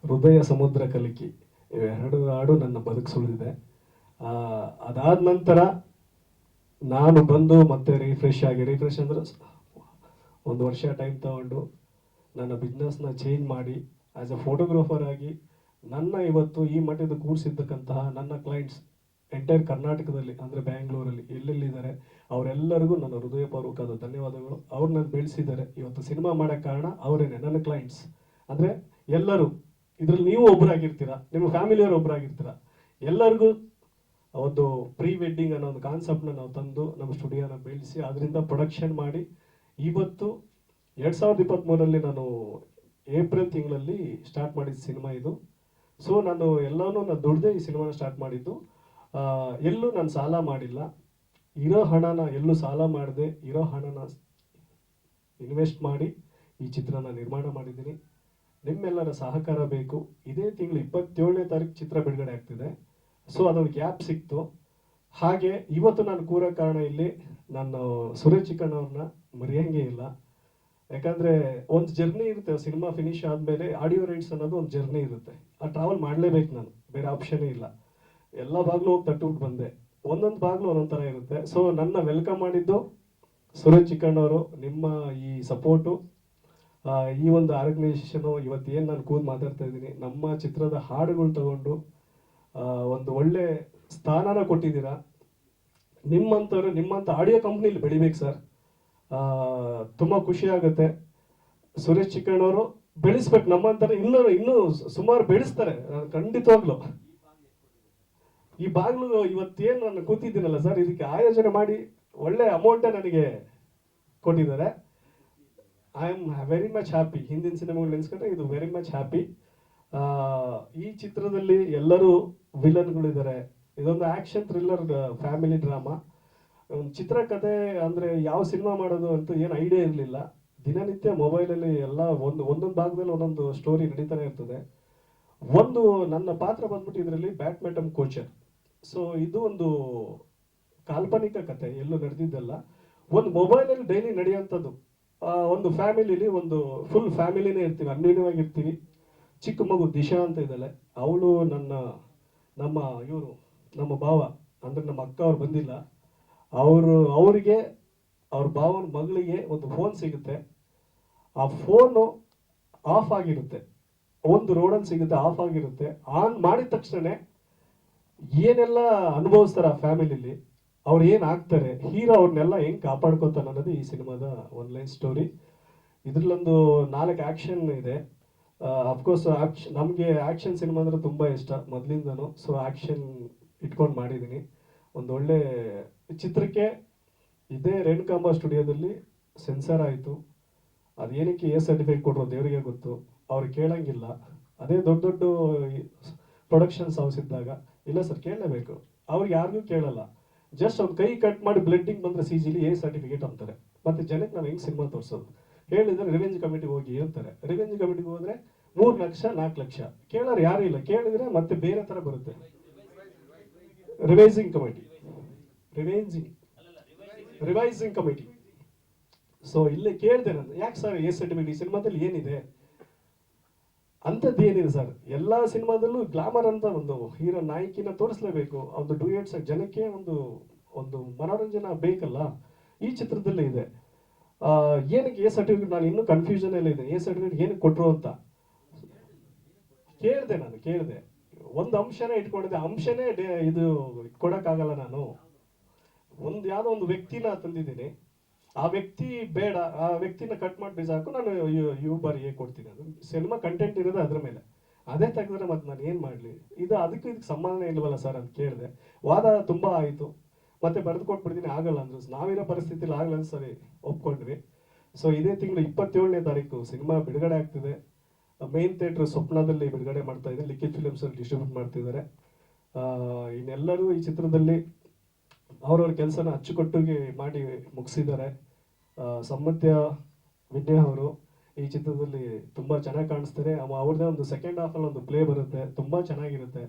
ಹೃದಯ ಸಮುದ್ರ ಕಲಿಕಿ, ಇವೆರಡು ಹಾಡು ನನ್ನ ಬದುಕು ಸುಳಿದಿದೆ. ಅದಾದ ನಂತರ ನಾನು ಬಂದು ಮತ್ತೆ ರಿಫ್ರೆಶ್ ಅಂದ್ರೆ 1 ವರ್ಷ ಟೈಮ್ ತಗೊಂಡು ನನ್ನ ಬಿಸ್ನೆಸ್ನ ಚೇಂಜ್ ಮಾಡಿ ಆ್ಯಸ್ ಎ ಫೋಟೋಗ್ರಾಫರ್ ಆಗಿ ನನ್ನ ಇವತ್ತು ಈ ಮಟ್ಟದ ಕೂರಿಸಿದ್ದಕ್ಕಂತಹ ನನ್ನ ಕ್ಲೈಂಟ್ಸ್ ಎಂಟೈರ್ ಕರ್ನಾಟಕದಲ್ಲಿ ಅಂದರೆ ಬ್ಯಾಂಗ್ಳೂರಲ್ಲಿ ಎಲ್ಲೆಲ್ಲಿದ್ದಾರೆ ಅವರೆಲ್ಲರಿಗೂ ನನ್ನ ಹೃದಯಪೂರ್ವಕವಾದ ಧನ್ಯವಾದಗಳು. ಅವ್ರು ನನ್ನ ಬೆಳೆಸಿದ್ದಾರೆ. ಇವತ್ತು ಸಿನಿಮಾ ಮಾಡೋಕ್ಕೆ ಕಾರಣ ಅವರೇನೆ, ನನ್ನ ಕ್ಲೈಂಟ್ಸ್. ಅಂದರೆ ಎಲ್ಲರೂ ಇದರಲ್ಲಿ ನೀವು ಒಬ್ಬರಾಗಿರ್ತೀರ, ನಿಮ್ಮ ಫ್ಯಾಮಿಲಿಯವರು ಒಬ್ಬರಾಗಿರ್ತೀರ. ಎಲ್ಲರಿಗೂ ಒಂದು ಪ್ರೀ ವೆಡ್ಡಿಂಗ್ ಅನ್ನೋ ಒಂದು ಕಾನ್ಸೆಪ್ಟ್ನ ನಾವು ತಂದು ನಮ್ಮ ಸ್ಟುಡಿಯೋನ ಬೆಳೆಸಿ ಅದರಿಂದ ಪ್ರೊಡಕ್ಷನ್ ಮಾಡಿ ಇವತ್ತು 2023ರಲ್ಲಿ ನಾನು ಏಪ್ರಿಲ್ ತಿಂಗಳಲ್ಲಿ ಸ್ಟಾರ್ಟ್ ಮಾಡಿದ ಸಿನಿಮಾ ಇದು. ಸೊ ನಾನು ದುಡ್ದೇ ಈ ಸಿನಿಮಾನ ಸ್ಟಾರ್ಟ್ ಮಾಡಿದ್ದು. ಎಲ್ಲೂ ನಾನು ಸಾಲ ಮಾಡಿಲ್ಲ. ಇರೋ ಹಣನ ಎಲ್ಲೂ ಸಾಲ ಮಾಡದೆ ಇರೋ ಹಣನ ಇನ್ವೆಸ್ಟ್ ಮಾಡಿ ಈ ಚಿತ್ರನ ನಿರ್ಮಾಣ ಮಾಡಿದ್ದೀನಿ. ನಿಮ್ಮೆಲ್ಲರ ಸಹಕಾರ ಬೇಕು. ಇದೇ ತಿಂಗಳು 27ನೇ ತಾರೀಕು ಚಿತ್ರ ಬಿಡುಗಡೆ ಆಗ್ತಿದೆ. ಸೊ ಅದೊಂದು ಗ್ಯಾಪ್ ಸಿಕ್ತು. ಹಾಗೆ ಇವತ್ತು ನಾನು ಕೂರೋ ಕಾರಣ ಇಲ್ಲಿ ನಾನು ಸುರೇಶ್ ಚಿಕ್ಕಣ್ಣವ್ರನ್ನ ಮರೆಯಂಗೆ ಇಲ್ಲ. ಯಾಕಂದರೆ ಒಂದು ಜರ್ನಿ ಇರುತ್ತೆ. ಸಿನಿಮಾ ಫಿನಿಶ್ ಆದಮೇಲೆ ಆಡಿಯೋ ರೈಟ್ಸ್ ಅನ್ನೋದು ಒಂದು ಜರ್ನಿ ಇರುತ್ತೆ. ಆ ಟ್ರಾವೆಲ್ ಮಾಡಲೇಬೇಕು ನಾನು, ಬೇರೆ ಆಪ್ಷನ್ನೇ ಇಲ್ಲ. ಎಲ್ಲ ಬಾಗಿಲು ಹೋಗಿ ತಟ್ಟುಬಿಟ್ಟು ಬಂದೆ. ಒಂದೊಂದು ಬಾಗಿಲು ಒಂದೊಂದು ಥರ ಇರುತ್ತೆ. ಸೊ ನನ್ನ ವೆಲ್ಕಮ್ ಮಾಡಿದ್ದು ಸುರೇಶ್ ಚಿಕ್ಕಣ್ಣವರು. ನಿಮ್ಮ ಈ ಸಪೋರ್ಟು, ಈ ಒಂದು ಆರ್ಗನೈಸೇಷನು ಇವತ್ತೇನು ನಾನು ಕೂತು ಮಾತಾಡ್ತಾ ಇದ್ದೀನಿ, ನಮ್ಮ ಚಿತ್ರದ ಹಾಡುಗಳು ತಗೊಂಡು ಒಂದು ಒಳ್ಳೆ ಸ್ಥಾನನ ಕೊಟ್ಟಿದ್ದೀರಾ. ನಿಮ್ಮಂಥ ಆಡಿಯೋ ಕಂಪ್ನಿಲಿ ಬೆಳಿಬೇಕು ಸರ್. ತುಂಬ ಖುಷಿ ಆಗುತ್ತೆ. ಸುರೇಶ್ ಚಿಕ್ಕಣ್ಣವರು ಬೆಳೆಸ್ಬೇಕು ನಮ್ಮಂತರ, ಇನ್ನೂ ಸುಮಾರು ಬೆಳೆಸ್ತಾರೆ ಖಂಡಿತವಾಗ್ಲು. ಈ ಬಾಗಿಲು ಇವತ್ತೇನು ನಾನು ಕೂತಿದ್ದೀನಲ್ಲ ಸರ್, ಇದಕ್ಕೆ ಆಯೋಜನೆ ಮಾಡಿ ಒಳ್ಳೆ ಅಮೌಂಟೇ ನನಗೆ ಕೊಟ್ಟಿದ್ದಾರೆ. I am very much happy. ಹಿಂದಿನ ಸಿನಿಮಾಗಳು ನೆನೆಸ್ಕೊಂಡ್ರೆ ಇದು ವೆರಿ ಮಚ್ ಹ್ಯಾಪಿ. ಈ ಚಿತ್ರದಲ್ಲಿ ಎಲ್ಲರೂ ವಿಲನ್ಗಳಿದ್ದಾರೆ. ಇದೊಂದು ಆ್ಯಕ್ಷನ್ ಥ್ರಿಲ್ಲರ್ ಫ್ಯಾಮಿಲಿ ಡ್ರಾಮಾ. ಒಂದು ಚಿತ್ರಕಥೆ ಅಂದರೆ ಯಾವ ಸಿನಿಮಾ ಮಾಡೋದು ಅಂತ ಏನು ಐಡಿಯಾ ಇರಲಿಲ್ಲ. ದಿನನಿತ್ಯ ಮೊಬೈಲಲ್ಲಿ ಎಲ್ಲ ಒಂದೊಂದು ಭಾಗದಲ್ಲಿ ಒಂದೊಂದು ಸ್ಟೋರಿ ನಡೀತಾನೆ ಇರ್ತದೆ. ನನ್ನ ಪಾತ್ರ ಬಂದ್ಬಿಟ್ಟು ಇದರಲ್ಲಿ ಬ್ಯಾಡ್ಮಿಂಟನ್ ಕೋಚರ್. ಸೊ ಇದು ಒಂದು ಕಾಲ್ಪನಿಕ ಕಥೆ, ಎಲ್ಲೂ ನಡೆದಿದ್ದಲ್ಲ. ಒಂದು ಮೊಬೈಲಲ್ಲಿ ಡೈಲಿ ನಡೆಯುವಂಥದ್ದು. ಒಂದು ಫ್ಯಾಮಿಲಿಲಿ ಒಂದು ಫುಲ್ ಫ್ಯಾಮಿಲಿನೇ ಇರ್ತೀವಿ, ಅನ್ಯೋನ್ಯವಾಗಿರ್ತೀವಿ. ಚಿಕ್ಕ ಮಗು ದಿಶಾ ಅಂತ ಇದ್ದಾಳೆ, ಅವಳು ನಮ್ಮ ಭಾವ ಅಂದರೆ ನಮ್ಮ ಅಕ್ಕ ಅವ್ರು ಬಂದಿಲ್ಲ. ಅವರಿಗೆ ಅವ್ರ ಭಾವನ ಮಗಳಿಗೆ ಒಂದು ಫೋನ್ ಸಿಗುತ್ತೆ. ಆ ಫೋನು ಆಫ್ ಆಗಿರುತ್ತೆ, ಒಂದು ರೋಡಲ್ಲಿ ಸಿಗುತ್ತೆ, ಆಫ್ ಆಗಿರುತ್ತೆ. ಆನ್ ಮಾಡಿದ ತಕ್ಷಣ ಏನೆಲ್ಲ ಅನುಭವಿಸ್ತಾರೆ ಆ ಫ್ಯಾಮಿಲಿಲಿ, ಅವ್ರು ಏನು ಆಗ್ತಾರೆ, ಹೀರೋ ಅವ್ರನ್ನೆಲ್ಲ ಹೆಂಗೆ ಕಾಪಾಡ್ಕೋತಾನೆ ಅನ್ನೋದು ಈ ಸಿನಿಮಾದ ಒನ್ಲೈನ್ ಸ್ಟೋರಿ. ಇದರಲ್ಲೊಂದು 4 ಆ್ಯಕ್ಷನ್ ಇದೆ. ಅಫ್ಕೋರ್ಸ್ ನಮಗೆ ಆ್ಯಕ್ಷನ್ ಸಿನಿಮಾ ಅಂದರೆ ತುಂಬ ಇಷ್ಟ ಮೊದಲಿಂದನೂ. ಸೊ ಆ್ಯಕ್ಷನ್ ಇಟ್ಕೊಂಡು ಮಾಡಿದ್ದೀನಿ. ಒಂದು ಒಳ್ಳೆ ಚಿತ್ರಕ್ಕೆ ಇದೇ ರೇಣುಕಾಂಬ ಸ್ಟುಡಿಯೋದಲ್ಲಿ ಸೆನ್ಸರ್ ಆಯಿತು. ಅದೇನಕ್ಕೆ ಸರ್ಟಿಫಿಕೇಟ್ ಕೊಟ್ಟರು ದೇವರಿಗೆ ಗೊತ್ತು. ಅವ್ರು ಕೇಳಂಗಿಲ್ಲ. ಅದೇ ದೊಡ್ಡ ಪ್ರೊಡಕ್ಷನ್ಸ್ ಹೌಸ್ ಇದ್ದಾಗ ಇಲ್ಲ ಸರ್ ಕೇಳಲೇಬೇಕು, ಅವ್ರಿಗೆ ಯಾರಿಗೂ ಕೇಳಲ್ಲ. ಜಸ್ಟ್ ಅವ್ರು ಕೈ ಕಟ್ ಮಾಡಿ ಬ್ಲಡ್ಡಿಂಗ್ ಬಂದರೆ CGಲಿ ಸರ್ಟಿಫಿಕೇಟ್ ಅಂತಾರೆ. ಮತ್ತು ಜನಕ್ಕೆ ನಾವು ಹೆಂಗೆ ಸಿನಿಮಾ ತೋರಿಸೋದು ಹೇಳಿದರೆ ರಿವೆಂಜ್ ಕಮಿಟಿಗೆ ಹೋಗಿ ಇರ್ತಾರೆ. ರಿವೆಂಜ್ ಕಮಿಟಿಗೆ ಹೋದರೆ 3 ಲಕ್ಷ 4 ಲಕ್ಷ ಕೇಳೋರು ಯಾರು ಇಲ್ಲ. ಕೇಳಿದ್ರೆ ಮತ್ತೆ ಬೇರೆ ಥರ ಬರುತ್ತೆ. Revising committee. ಸೊ ಇಲ್ಲೇ ಕೇಳಿದೆ ನಾನು, ಯಾಕೆ ಸರ್ ಸರ್ಟಿಫಿಕೇಟ್ ಈ ಸಿನಿಮಾದಲ್ಲಿ ಏನಿದೆ ಅಂಥದ್ದು ಏನಿದೆ ಸರ್? ಎಲ್ಲ ಸಿನಿಮಾದಲ್ಲೂ ಗ್ಲಾಮರ್ ಅಂತ ಒಂದು ಹೀರೋ ನಾಯಕಿನ ತೋರಿಸ್ಲೇಬೇಕು. ಒಂದು ಡ್ಯೂಯೆಟ್ಸ್ ಜನಕ್ಕೆ ಒಂದು ಮನೋರಂಜನೆ ಬೇಕಲ್ಲ. ಈ ಚಿತ್ರದಲ್ಲೇ ಇದೆ. ಏನಕ್ಕೆ ಸರ್ಟಿಫಿಕೇಟ್, ನಾನು ಇನ್ನೂ ಕನ್ಫ್ಯೂಷನ್ ಎಲ್ಲ ಇದೆ. ಸರ್ಟಿಫಿಕೇಟ್ ಏನಕ್ಕೆ ಕೊಟ್ಟರು ಅಂತ ಕೇಳಿದೆ. ಒಂದು ಅಂಶನೇ ಇಟ್ಕೊಂಡಿದ್ದೆ. ಅಂಶನೇ ಇದು ಕೊಡೋಕ್ಕಾಗಲ್ಲ. ನಾನು ಯಾವುದೋ ಒಂದು ವ್ಯಕ್ತಿನ ತಂದಿದ್ದೀನಿ. ಆ ವ್ಯಕ್ತಿ ಬೇಡ, ಆ ವ್ಯಕ್ತಿನ ಕಟ್ ಮಾಡಿ ಬಿಸಾಕು, ನಾನು ಬಾರಿಗೆ ಕೊಡ್ತೀನಿ. ಅದು ಸಿನಿಮಾ ಕಂಟೆಂಟ್ ಇರೋದು ಅದ್ರ ಮೇಲೆ. ಅದೇ ತೆಗೆದ್ರೆ ಮತ್ತೆ ನಾನು ಏನು ಮಾಡಲಿ, ಇದಕ್ಕೆ ಸಂಬಂಧನೇ ಇಲ್ವಲ್ಲ ಸರ್ ಅಂತ ಕೇಳಿದೆ. ವಾದ ತುಂಬ ಆಯಿತು, ಮತ್ತೆ ಬರೆದು ಕೊಟ್ಬಿಡ್ತೀನಿ, ಆಗಲ್ಲ ಅಂದ್ರು. ನಾವಿರೋ ಪರಿಸ್ಥಿತಿಲಿ ಆಗಲ್ಲ ಅಂತ ಸರಿ ಒಪ್ಕೊಂಡ್ವಿ. ಸೊ ಇದೇ ತಿಂಗಳು 27ನೇ ತಾರೀಕು ಸಿನಿಮಾ ಬಿಡುಗಡೆ ಆಗ್ತಿದೆ. ಮೇನ್ ಥಿಯೇಟ್ರ್ ಸ್ವಪ್ನದಲ್ಲಿ ಬಿಡುಗಡೆ ಮಾಡ್ತಾ ಇದೆ, ಲಿಖಿತ್ ಫಿಲ್ಮ್ಸ್ ಅಲ್ಲಿ ಡಿಸ್ಟ್ರಿಬ್ಯೂಟ್ ಮಾಡ್ತಿದ್ದಾರೆ. ಇನ್ನೆಲ್ಲರೂ ಈ ಚಿತ್ರದಲ್ಲಿ ಅವ್ರವ್ರ ಕೆಲಸನ ಅಚ್ಚುಕಟ್ಟುಗೆ ಮಾಡಿ ಮುಗಿಸಿದ್ದಾರೆ. ಸಮ್ಮತ್ಯ ವಿದ್ಯಾ ಅವರು ಈ ಚಿತ್ರದಲ್ಲಿ ತುಂಬ ಚೆನ್ನಾಗಿ ಕಾಣಿಸ್ತಾರೆ. ಅವ್ರದ್ದೇ ಒಂದು ಸೆಕೆಂಡ್ ಹಾಫಲ್ಲಿ ಒಂದು ಪ್ಲೇ ಬರುತ್ತೆ, ತುಂಬ ಚೆನ್ನಾಗಿರುತ್ತೆ.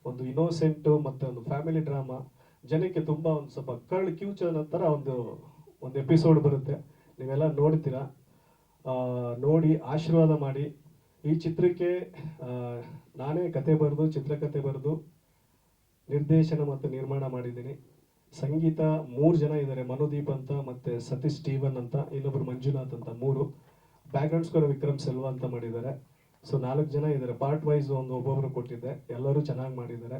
ಒಂದು ಇನ್ನೋಸೆಂಟು ಮತ್ತು ಒಂದು ಫ್ಯಾಮಿಲಿ ಡ್ರಾಮಾ, ಜನಕ್ಕೆ ತುಂಬ ಒಂದು ಸ್ವಲ್ಪ ಕರ್ಳ್ ಕ್ಯೂಚರ್ ಥರ ಒಂದು ಎಪಿಸೋಡ್ ಬರುತ್ತೆ. ನೀವೆಲ್ಲ ನೋಡ್ತೀರಾ, ನೋಡಿ ಆಶೀರ್ವಾದ ಮಾಡಿ. ಈ ಚಿತ್ರಕ್ಕೆ ನಾನೇ ಕತೆ ಬರೆದು, ಚಿತ್ರಕಥೆ ಬರೆದು, ನಿರ್ದೇಶನ ಮತ್ತು ನಿರ್ಮಾಣ ಮಾಡಿದ್ದೀನಿ. ಸಂಗೀತ 3 ಜನ ಇದ್ದಾರೆ, ಮನುದೀಪ್ ಅಂತ, ಮತ್ತು ಸತೀಶ್ ಸ್ಟೀವನ್ ಅಂತ, ಇನ್ನೊಬ್ರು ಮಂಜುನಾಥ್ ಅಂತ, 3. ಬ್ಯಾಕ್ಗ್ರೌಂಡ್ ಸ್ಕೋರ್ ವಿಕ್ರಮ್ ಸೆಲ್ವಾ ಅಂತ ಮಾಡಿದ್ದಾರೆ. ಸೊ 4 ಜನ ಇದ್ದಾರೆ. ಪಾರ್ಟ್ ವೈಸ್ ಒಬ್ಬೊಬ್ರು ಕೊಟ್ಟಿದ್ದೆ, ಎಲ್ಲರೂ ಚೆನ್ನಾಗಿ ಮಾಡಿದ್ದಾರೆ.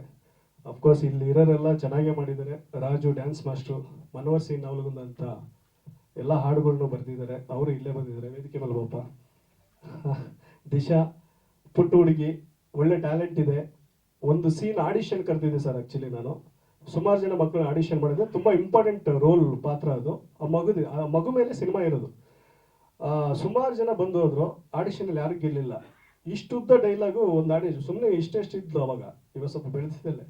ಅಫ್ಕೋರ್ಸ್ ಇಲ್ಲಿ ಇರೋರೆಲ್ಲ ಚೆನ್ನಾಗೇ ಮಾಡಿದ್ದಾರೆ. ರಾಜು ಡ್ಯಾನ್ಸ್ ಮಾಸ್ಟ್ರು, ಮನೋಹರ್ ಸಿಂಗ್ ನವಲಗುಂದ ಅಂತ ಎಲ್ಲ ಹಾಡುಗಳನ್ನು ಬರೆದಿದ್ದಾರೆ, ಅವರು ಇಲ್ಲೇ ಬಂದಿದ್ದಾರೆ ವೇದಿಕೆ ಮೇಲೆ. ಪಾಪ ದಿಶಾ ಪುಟ್ಟ ಹುಡುಗಿ, ಒಳ್ಳೆ ಟ್ಯಾಲೆಂಟ್ ಇದೆ. ಒಂದು ಸೀನ್ ಆಡಿಷನ್ ಕರೆದಿದ್ದೆ ಸರ್. ಆ್ಯಕ್ಚುಲಿ ನಾನು ಸುಮಾರು ಜನ ಮಕ್ಕಳನ್ನ ಆಡಿಷನ್ ಮಾಡಿದೆ, ತುಂಬ ಇಂಪಾರ್ಟೆಂಟ್ ರೋಲ್ ಪಾತ್ರ ಅದು. ಆ ಮಗು ಮೇಲೆ ಸಿನಿಮಾ ಇರೋದು. ಸುಮಾರು ಜನ ಬಂದು ಹೋದ್ರು, ಆಡಿಷನಲ್ಲಿ ಯಾರು ಗೆಲ್ಲಿಲ್ಲ. ಇಷ್ಟುದ್ದ ಡೈಲಾಗು ಒಂದು ಸುಮ್ಮನೆ ಇಷ್ಟೆಷ್ಟಿದ್ಲು ಅವಾಗ, ಇವಾಗ ಸ್ವಲ್ಪ ಬೆಳೆದಿದ್ದಲ್ಲೇ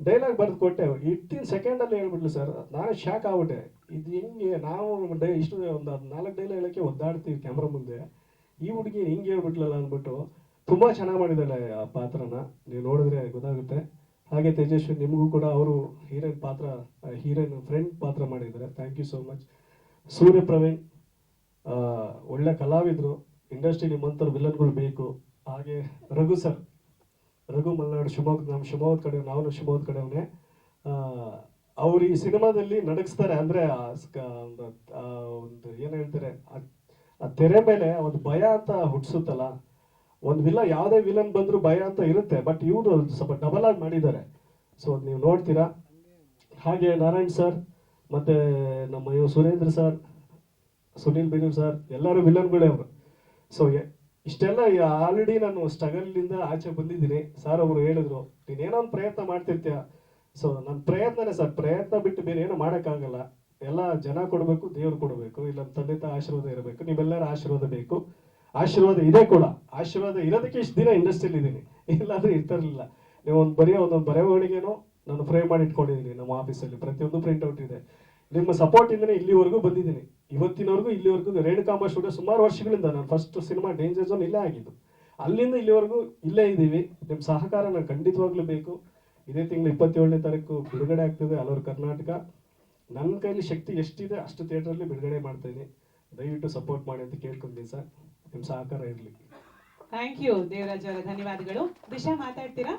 ಡೈಲಾಗ್ ಬರೆದು ಕೊಟ್ಟೆ. 18 ಸೆಕೆಂಡಲ್ಲಿ ಹೇಳ್ಬಿಟ್ಲು ಸರ್. ನಾನು ಶಾಕ್ ಆಗ್ಬಿಟ್ಟೆ, ಇದು ಹೆಂಗೆ ನಾವು ಇಷ್ಟು ಒಂದು 4 ಡೈಲಾಗ್ ಹೇಳೋಕ್ಕೆ ಒದ್ದಾಡ್ತೀವಿ ಕ್ಯಾಮ್ರಾ ಮುಂದೆ, ಈ ಹುಡುಗಿ ಹಿಂಗೆ ಹೇಳ್ಬಿಟ್ಲಲ್ಲ ಅಂದ್ಬಿಟ್ಟು. ತುಂಬ ಚೆನ್ನಾಗಿ ಮಾಡಿದ್ದಾಳೆ ಆ ಪಾತ್ರನ, ನೀವು ನೋಡಿದ್ರೆ ಗೊತ್ತಾಗುತ್ತೆ. ಹಾಗೆ ತೇಜಸ್ವಿ, ನಿಮಗೂ ಕೂಡ ಅವರು ಹೀರೋಯಿನ್ ಫ್ರೆಂಡ್ ಪಾತ್ರ ಮಾಡಿದ್ದಾರೆ, ಥ್ಯಾಂಕ್ ಯು ಸೋ ಮಚ್. ಸೂರ್ಯ ಪ್ರವೀಣ್ ಒಳ್ಳೆ ಕಲಾವಿದರು, ಇಂಡಸ್ಟ್ರಿ ನಿಮ್ಮಂಥವ್ರು ವಿಲನ್ಗಳು ಬೇಕು. ಹಾಗೆ ರಘು ಸರ್, ರಘು ಮಲ್ನಾಡು, ನಮ್ಮ ಶಿವಮೊಗ್ಗದ ಕಡೆ, ನಾವು ಶಿವಮೊಗ್ಗದ ಕಡೆಯವನೇ. ಅವ್ರು ಈ ಸಿನಿಮಾದಲ್ಲಿ ನಡಗಿಸ್ತಾರೆ. ಅಂದರೆ ಒಂದು ಏನು ಹೇಳ್ತಾರೆ, ಆ ತೆರೆ ಮೇಲೆ ಒಂದು ಭಯ ಅಂತ ಹುಟ್ಟಿಸುತ್ತಲ್ಲ. ಒಂದು ಯಾವುದೇ ವಿಲನ್ ಬಂದರೂ ಭಯ ಅಂತ ಇರುತ್ತೆ, ಬಟ್ ಇವರು ಸ್ವಲ್ಪ ಡಬಲ್ ಆಗಿ ಮಾಡಿದ್ದಾರೆ. ಸೊ ನೀವು ನೋಡ್ತೀರಾ. ಹಾಗೆ ನಾರಾಯಣ್ ಸರ್, ಮತ್ತು ನಮ್ಮ ಸುರೇಂದ್ರ ಸರ್, ಸುನೀಲ್ ಬೇನೂರ್ ಸರ್, ಎಲ್ಲರೂ ವಿಲನ್ಗಳೇ ಅವರು. ಸೊ ಇಷ್ಟೆಲ್ಲ ಆಲ್ರೆಡಿ ನಾನು ಸ್ಟ್ರಗಲ್ನಿಂದ ಆಚೆ ಬಂದಿದ್ದೀನಿ. ಸರ್ ಅವರು ಹೇಳಿದ್ರು, ನೀನೇನೋ ಒಂದು ಪ್ರಯತ್ನ ಮಾಡ್ತಿರ್ತೀಯ. ಸೊ ನನ್ನ ಪ್ರಯತ್ನನೇ ಸರ್, ಪ್ರಯತ್ನ ಬಿಟ್ಟು ಬೇರೆ ಏನೋ ಮಾಡೋಕ್ಕಾಗಲ್ಲ. ಎಲ್ಲ ಜನ ಕೊಡಬೇಕು, ದೇವ್ರು ಕೊಡಬೇಕು, ಇಲ್ಲ ತಂದೆ ತಾಯಿ ಆಶೀರ್ವಾದ ಇರಬೇಕು, ನೀವೆಲ್ಲರ ಆಶೀರ್ವಾದ ಬೇಕು. ಆಶೀರ್ವಾದ ಇದೆ ಕೂಡ, ಆಶೀರ್ವಾದ ಇರೋದಕ್ಕೆ ಇಷ್ಟು ದಿನ ಇಂಡಸ್ಟ್ರಿಯಲ್ಲಿ ಇದ್ದೀನಿ, ಇಲ್ಲಾಂದ್ರೆ ಇರ್ತಿರ್ಲಿಲ್ಲ. ನೀವು ಒಂದೊಂದು ಬರೆವಣಿಗೆನೋ ನಾನು ಫ್ರೇಮ್ ಮಾಡಿ ಇಟ್ಕೊಂಡಿದ್ದೀನಿ ನಮ್ಮ ಆಫೀಸಲ್ಲಿ, ಪ್ರತಿಯೊಂದು ಪ್ರಿಂಟ್ಔಟ್ ಇದೆ. ನಿಮ್ಮ ಸಪೋರ್ಟಿಂದನೇ ಇಲ್ಲಿವರೆಗೂ ಬಂದಿದ್ದೀನಿ, ಇವತ್ತಿನವರೆಗೂ ಇಲ್ಲಿವರೆಗೂ. ರೇಣುಕಾಂಬ ಸ್ಟುಡಿಯೋ ಸುಮಾರು ವರ್ಷಗಳಿಂದ, ನಾನು ಫಸ್ಟ್ ಸಿನಿಮಾ ಡೇಂಜರ್ ಝೋನ್ ಇಲ್ಲೇ ಆಗಿದ್ದು, ಅಲ್ಲಿಂದ ಇಲ್ಲಿವರೆಗೂ ಇಲ್ಲೇ ಇದ್ದೀವಿ. ನಿಮ್ಮ ಸಹಕಾರ ನಾನು ಖಂಡಿತವಾಗ್ಲೂ ಬೇಕು. ಇದೇ ತಿಂಗಳು 27ನೇ ತಾರೀಕು ಬಿಡುಗಡೆ ಆಗ್ತದೆ ಆಲ್ ಓವರ್ ಕರ್ನಾಟಕ. ನನ್ನ ಕೈಲಿ ಶಕ್ತಿ ಎಷ್ಟಿದೆ ಅಷ್ಟು ಥಿಯೇಟ್ರಲ್ಲಿ ಬಿಡುಗಡೆ ಮಾಡ್ತಾಯಿದ್ದೀನಿ. ದಯವಿಟ್ಟು ಸಪೋರ್ಟ್ ಮಾಡಿ ಅಂತ ಕೇಳ್ಕೊಂತೀನಿ ಸರ್, ನಿಮ್ಮ ಸಹಕಾರ ಇರಲಿ. ಥ್ಯಾಂಕ್ ಯು ದೇವರಾಜ್ ಅವರ, ಧನ್ಯವಾದಗಳು. ದಿಶಾ ಮಾತಾಡ್ತೀರಾ?